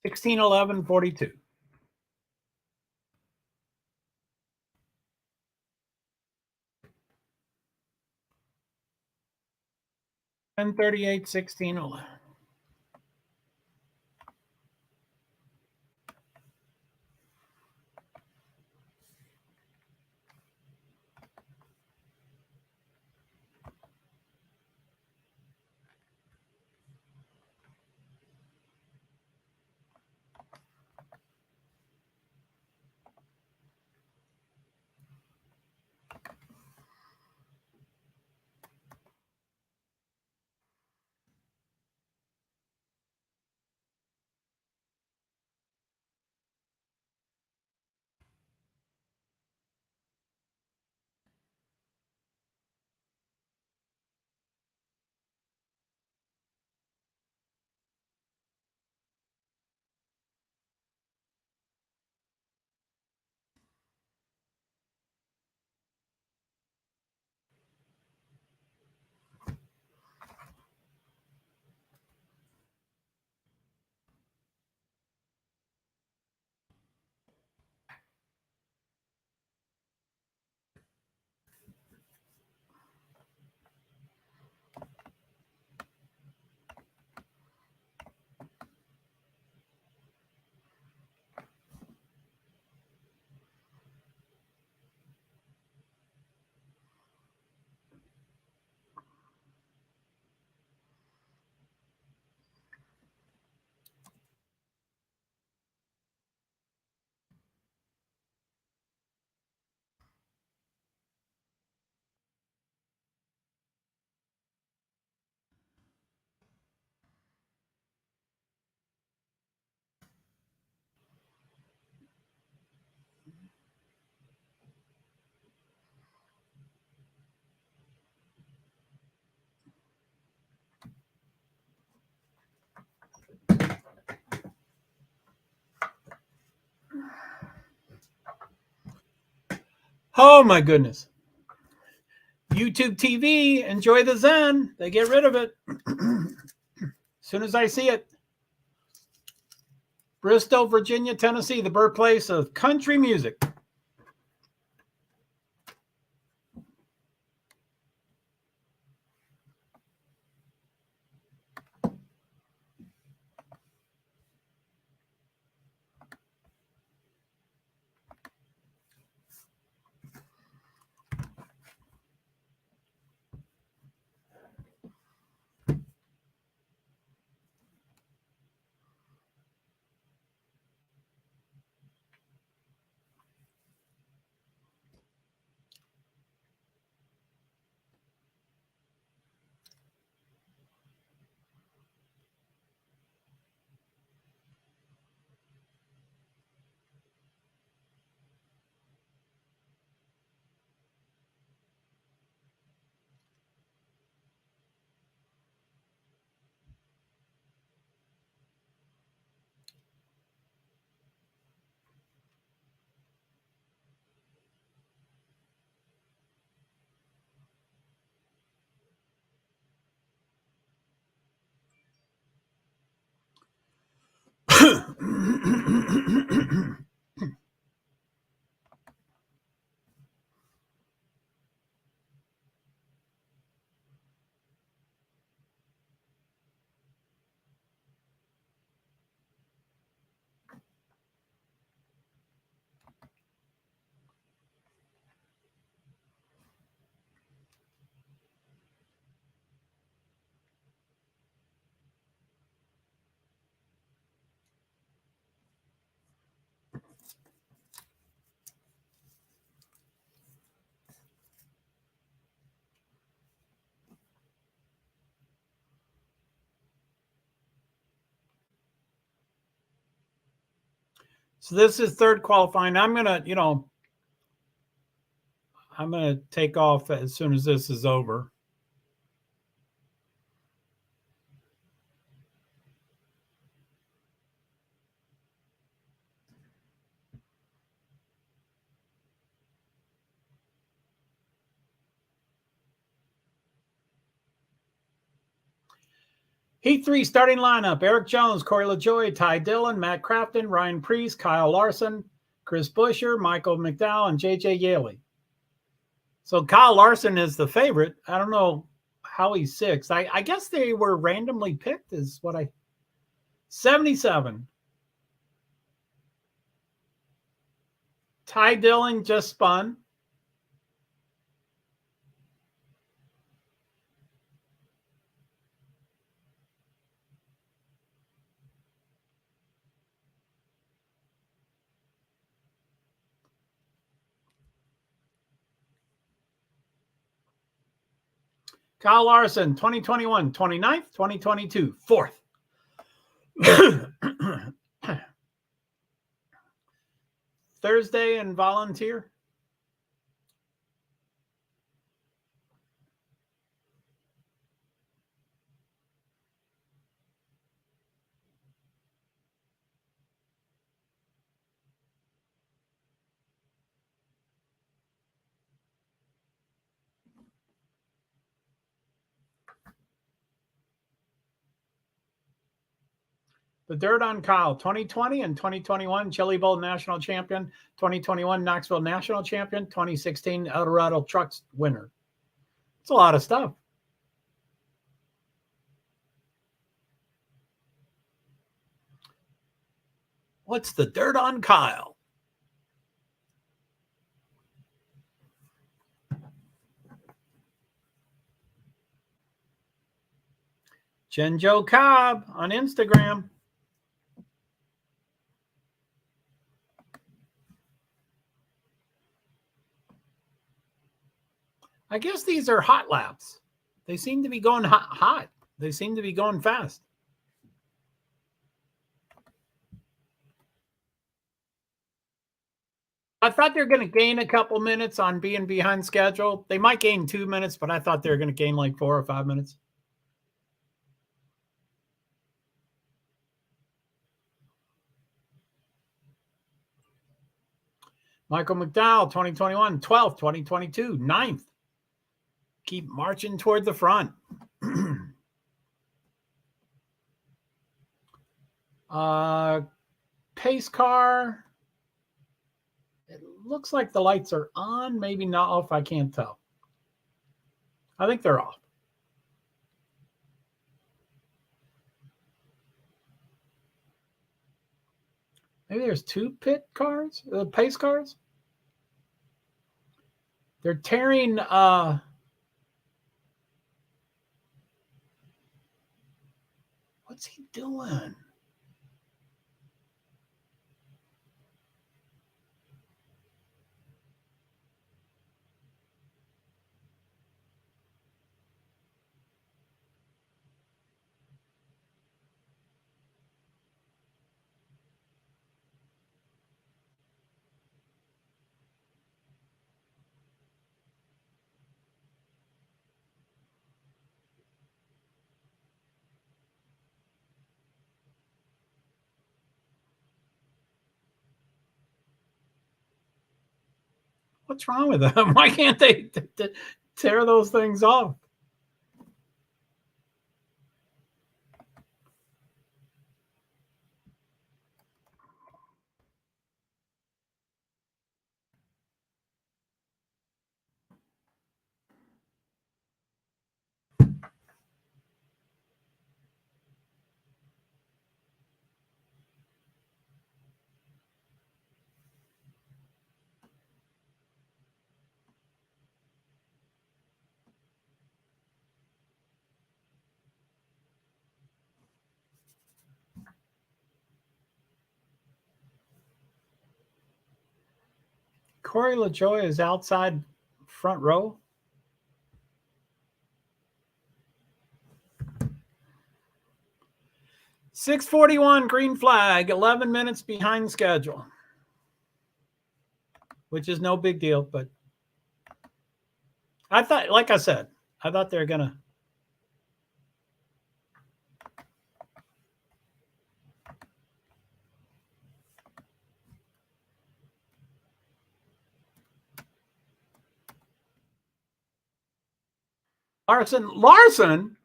$16.11.42. $10.38, 16.11. Oh my goodness. YouTube TV, enjoy the Zen. They get rid of it. As soon as I see it. Bristol, Virginia, Tennessee, the birthplace of country music. So this is third qualifying. I'm going to, I'm going to take off as soon as this is over. Heat 3 starting lineup: Eric Jones, Corey LaJoie, Ty Dillon, Matt Crafton, Ryan Preece, Kyle Larson, Chris Buescher, Michael McDowell, and JJ Yaley. So Kyle Larson is the favorite. I don't know how he's sixth. I guess they were randomly picked is what 77. Ty Dillon just spun. Kyle Larson, 2021, 29th, 2022, 4th. Thursday and volunteer. The dirt on Kyle, 2020 and 2021 Chili Bowl national champion, 2021 Knoxville national champion, 2016 Eldorado Trucks winner. It's a lot of stuff. What's the dirt on Kyle? Jen Joe Cobb on Instagram. I guess these are hot laps. They seem to be going hot. They seem to be going fast. I thought they were going to gain a couple minutes on being behind schedule. They might gain 2 minutes, but I thought they were going to gain like 4 or 5 minutes. Michael McDowell, 2021, 12th, 2022, 9th. Keep marching toward the front. Pace car. It looks like the lights are on, maybe not off. I can't tell. I think they're off. Maybe there's two pit cars, pace cars. They're tearing. What's he doing? What's wrong with them? Why can't they tear those things off? Corey LaJoy is outside front row. .641 green flag, 11 minutes behind schedule, which is no big deal. But I thought, like I said, I thought they were going to. Larson.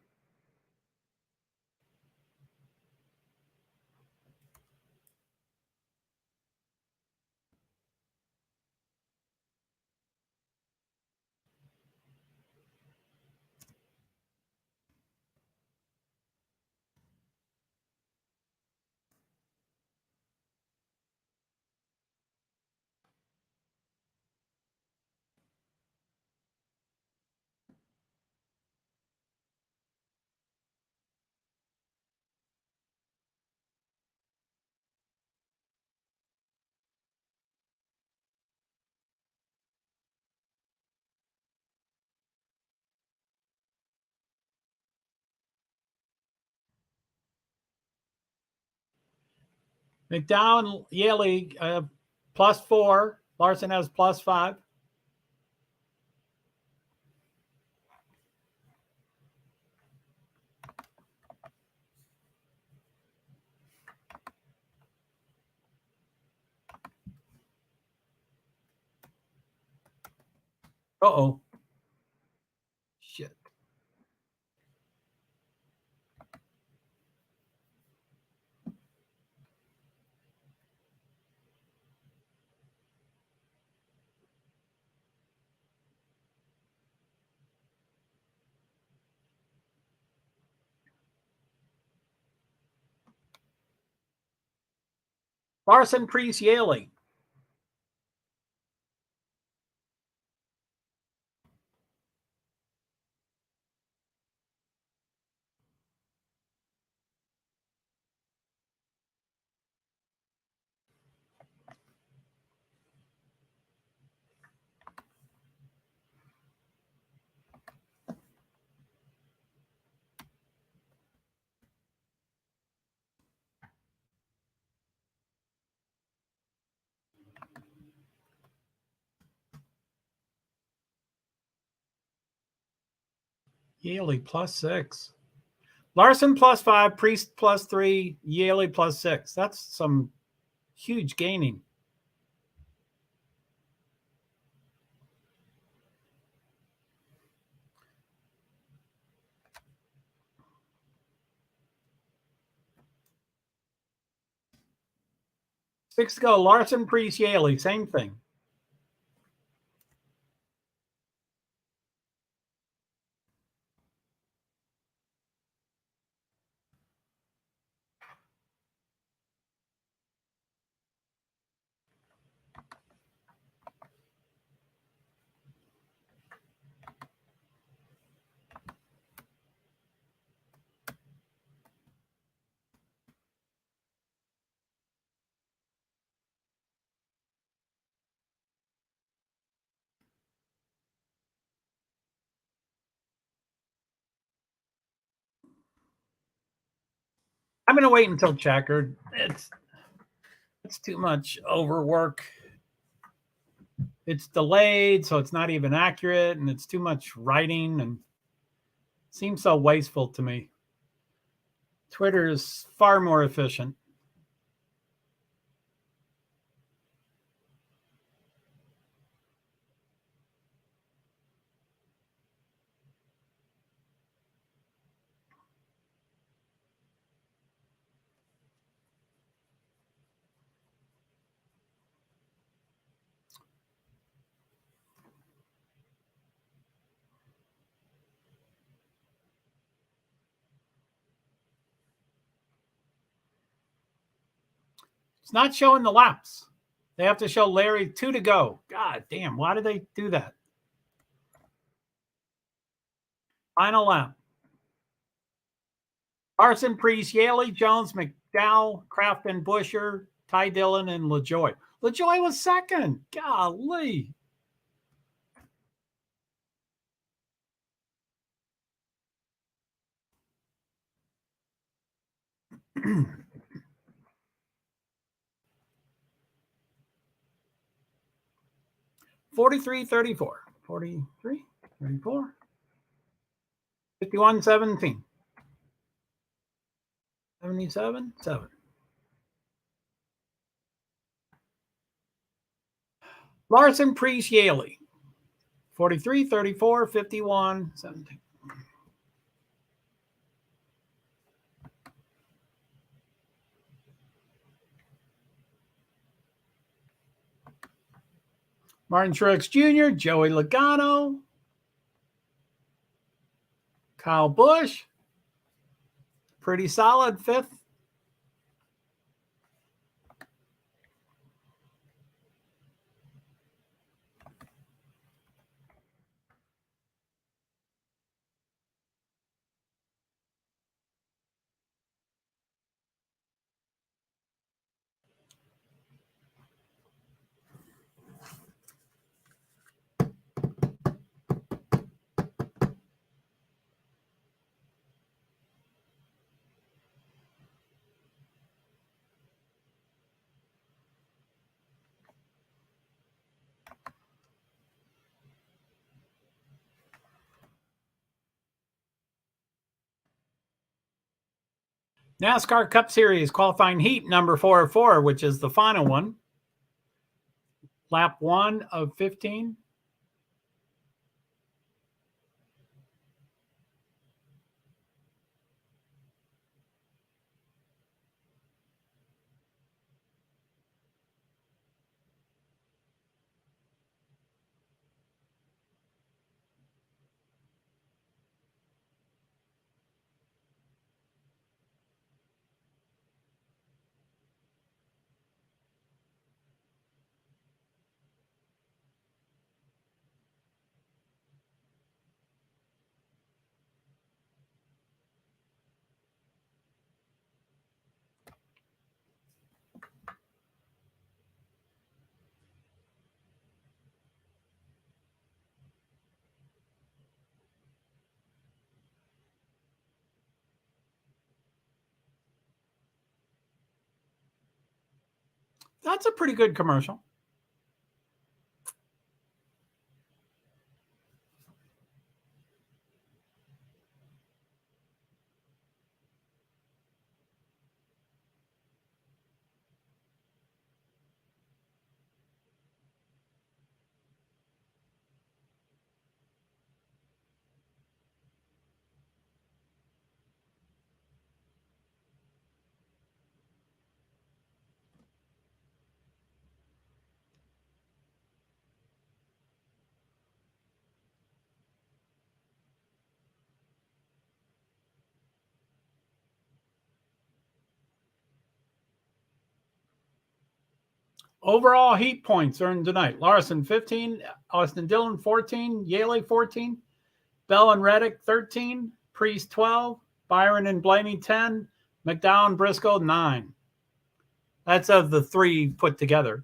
McDowell and Yaley +4. Larson has +5. Uh-oh. Shit. Larson, Priest, Yaley. Yaley +6. Larson +5, Priest +3, Yaley +6. That's some huge gaining. 6 to go. Larson, Priest, Yaley, same thing. I'm going to wait until checkered. It's too much overwork. It's delayed, so it's not even accurate, and it's too much writing and seems so wasteful to me. Twitter is far more efficient. It's not showing the laps. They have to show Larry 2 to go. God damn, why do they do that? Final lap. Larson, Priest, Yaley, Jones, McDowell, Kraft, and Busher, Ty Dillon, and LaJoy. LaJoy was second. Golly. $43, $34. 43, 34, 51, 17. 77, 7. Larson, Priest, Yaley. 43, 34, 51, 17. Martin Truex Jr., Joey Logano, Kyle Busch, pretty solid, 5th. NASCAR Cup Series qualifying heat number 404, which is the final one. Lap 1 of 15. That's a pretty good commercial. Overall heat points earned tonight. Larson, 15. Austin Dillon, 14. Yaley, 14. Bell and Reddick, 13. Priest, 12. Byron and Blaney, 10. McDowell and Briscoe, 9. That's of the 3 put together.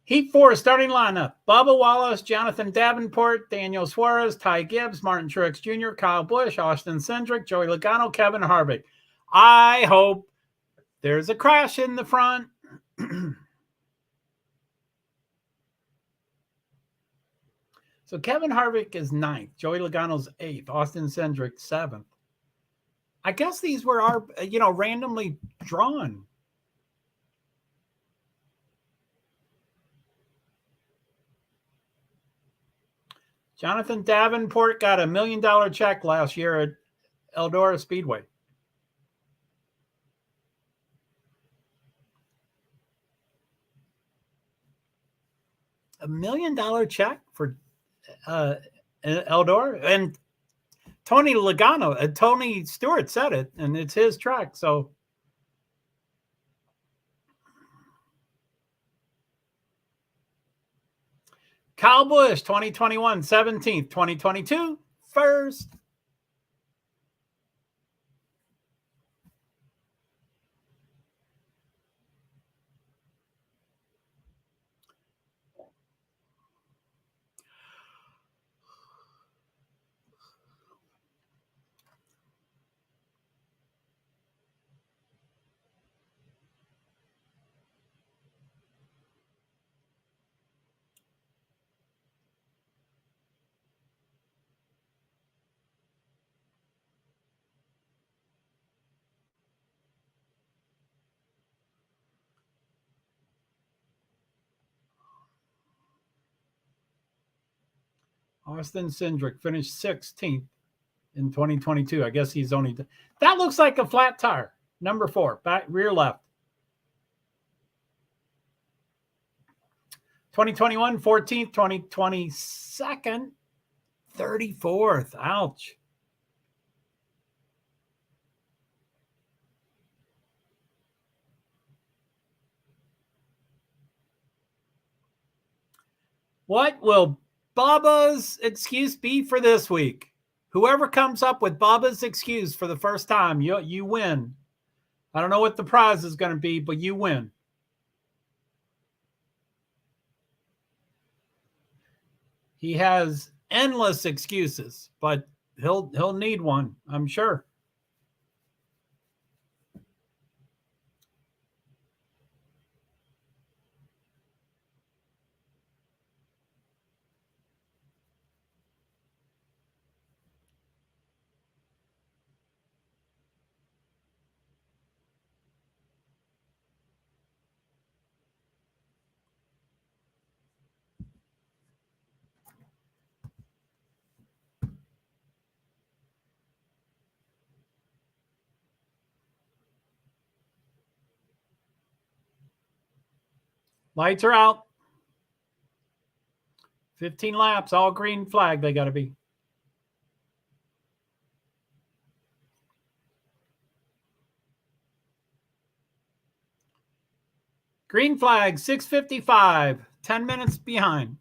Heat 4 starting lineup. Bubba Wallace, Jonathan Davenport, Daniel Suarez, Ty Gibbs, Martin Truex Jr., Kyle Busch, Austin Cindric, Joey Logano, Kevin Harvick. I hope there's a crash in the front. So Kevin Harvick is 9th. Joey Logano's 8th. Austin Cindric 7th. I guess these were randomly drawn. Jonathan Davenport got $1 million check last year at Eldora Speedway. $1 million check for Eldora? And Tony Logano, Tony Stewart said it, and it's his track. So Kyle Busch, 2021, 17th. 2022, 1st. Austin Cindric finished 16th in 2022. I guess he's only... That looks like a flat tire. Number 4, back rear left. 2021, 14th. 2022, 34th. Ouch. What will Bubba's excuse be for this week? Whoever comes up with Bubba's excuse for the first time, you win. I don't know what the prize is going to be, but you win. He has endless excuses, but he'll need one, I'm sure. Lights are out. 15 laps, all green flag they got to be. Green flag, 6:55, 10 minutes behind.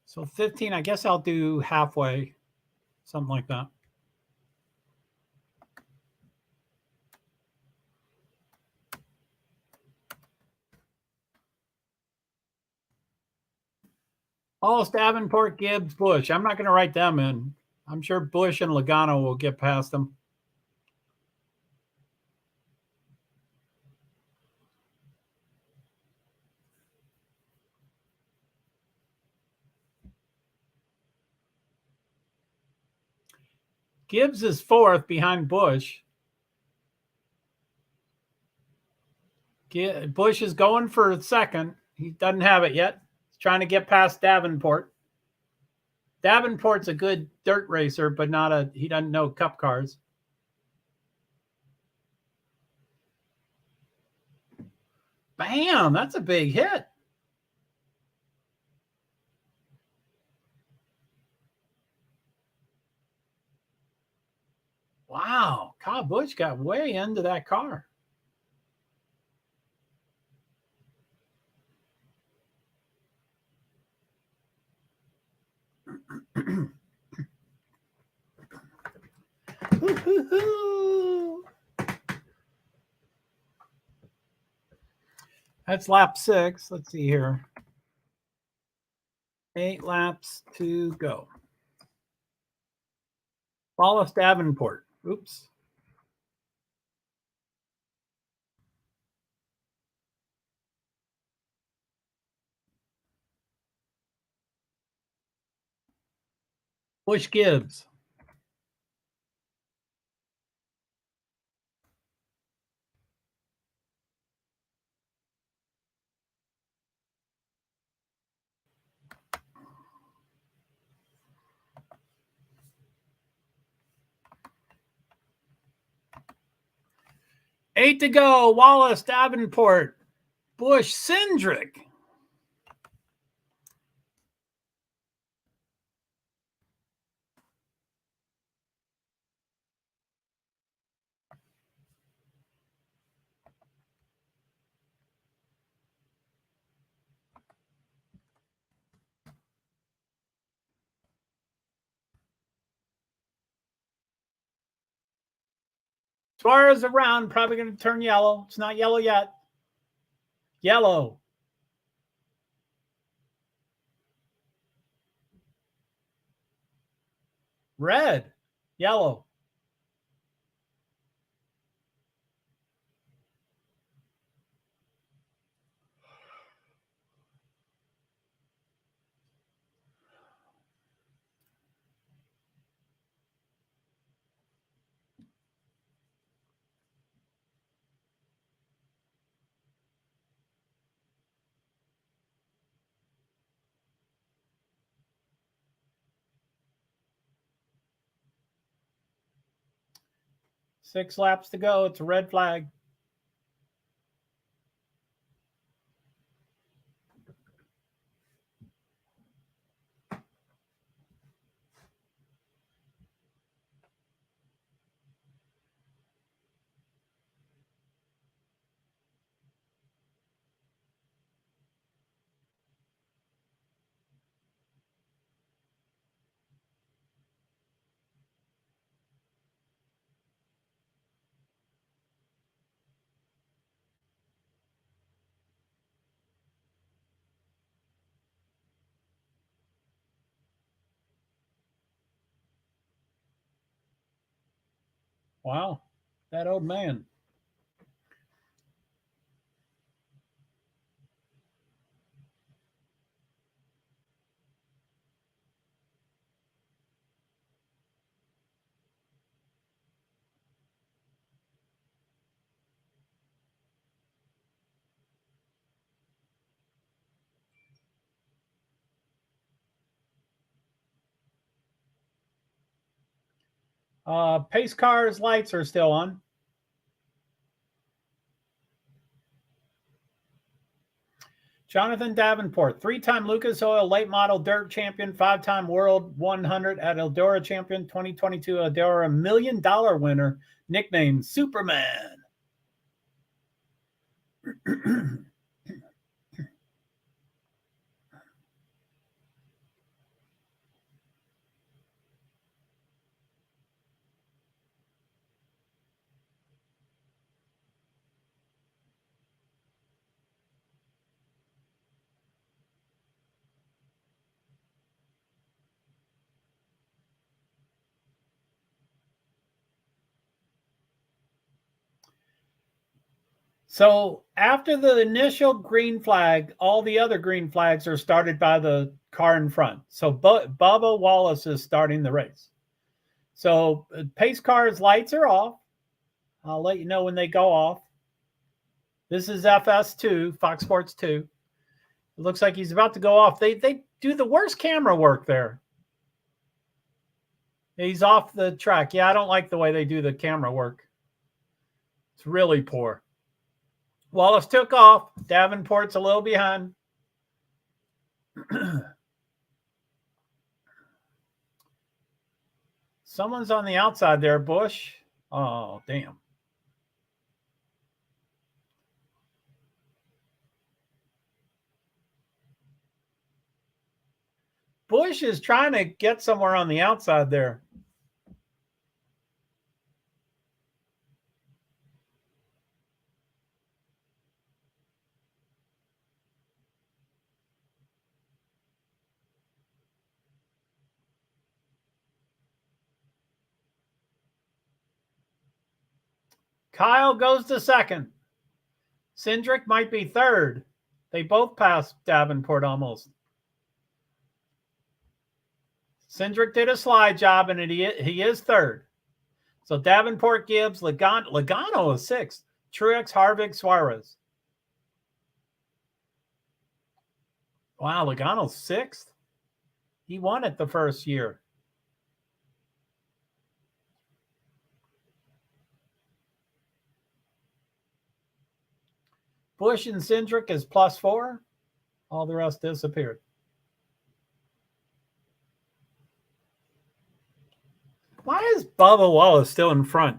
So 15, I guess I'll do halfway, something like that. All Davenport, Gibbs, Bush. I'm not going to write them in. I'm sure Bush and Logano will get past them. Gibbs is fourth behind Bush. Bush is going for second. He doesn't have it yet. He's trying to get past Davenport. Davenport's a good dirt racer, but he doesn't know cup cars. Bam, that's a big hit. Wow, Kyle Busch got way into that car. That's lap 6. Let's see here. 8 laps to go. Wallace Davenport. Oops. Bush Gibbs. Eight to go. Wallace Davenport. Bush Cindric. Suarez around, probably going to turn yellow. It's not yellow yet. Yellow. Red. Yellow. Six laps to go. It's a red flag. Wow. That old man. Pace cars lights are still on. Jonathan Davenport, 3-time Lucas Oil late model dirt champion, 5-time World 100 at Eldora champion, 2022 Eldora $1 million winner, nicknamed Superman. So after the initial green flag, all the other green flags are started by the car in front. So Bubba Wallace is starting the race. So pace cars lights are off. I'll let you know when they go off. This is FS2, Fox Sports 2. It looks like he's about to go off. They do the worst camera work there. He's off the track. Yeah, I don't like the way they do the camera work. It's really poor. Wallace took off. Davenport's a little behind. Someone's on the outside there, Bush. Oh, damn. Bush is trying to get somewhere on the outside there. Kyle goes to second. Cindric might be third. They both passed Davenport almost. Cindric did a slide job, and he is third. So Davenport, Gibbs, Logano is sixth. Truex, Harvick, Suarez. Wow, Logano's sixth. He won it the first year. Bush and Cindric is +4. All the rest disappeared. Why is Bubba Wallace still in front?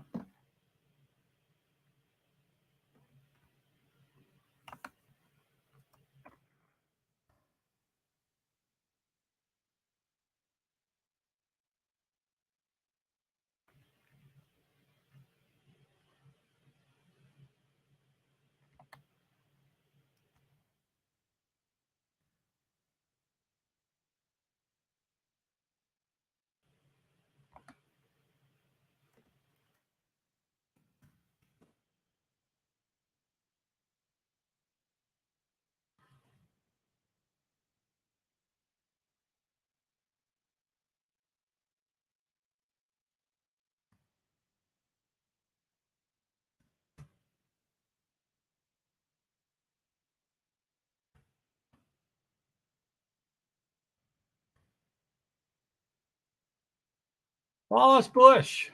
Wallace, Bush.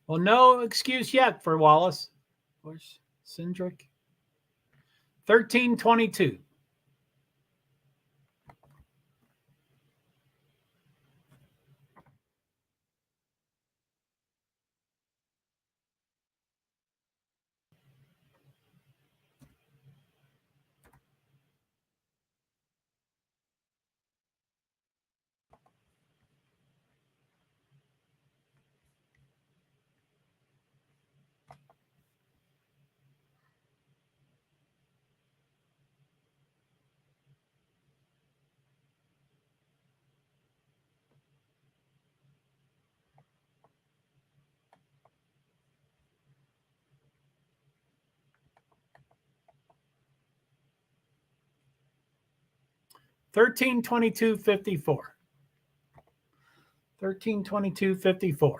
Well, no excuse yet for Wallace. Bush, Cindric. 13:22. $13.22.54. 13.22.54.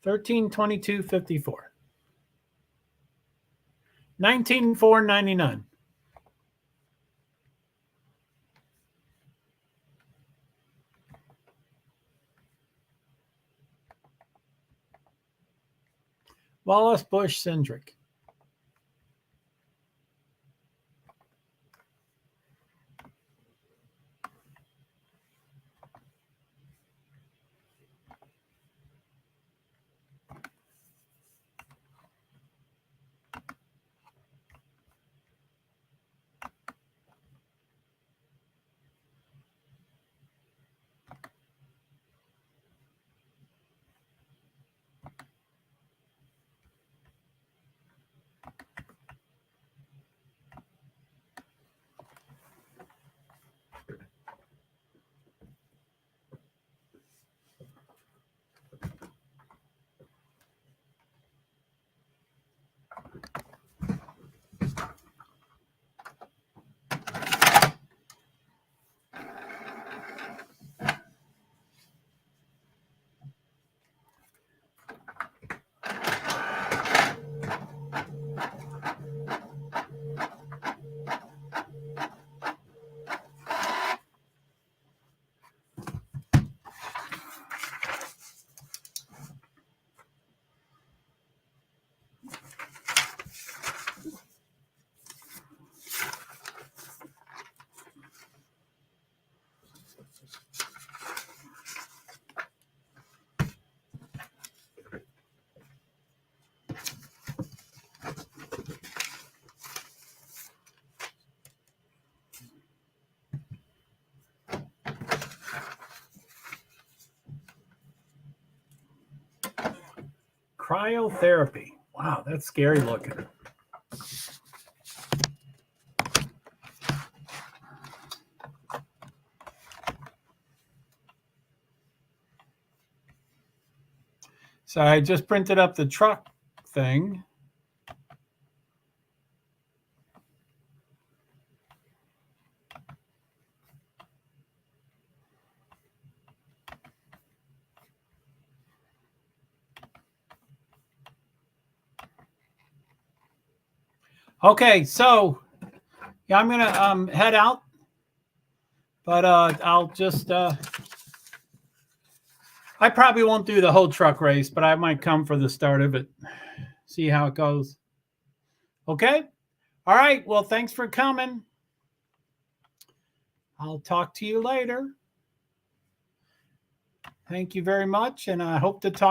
13.22.54. 19.4.99. Wallace Bush Cindric. Cryotherapy. Wow, that's scary looking. So I just printed up the truck thing. Okay, so yeah, I'm gonna head out, but I'll just I probably won't do the whole truck race, but I might come for the start of it, see how it goes. Okay, all right. Well, thanks for coming. I'll talk to you later. Thank you very much, and I hope to talk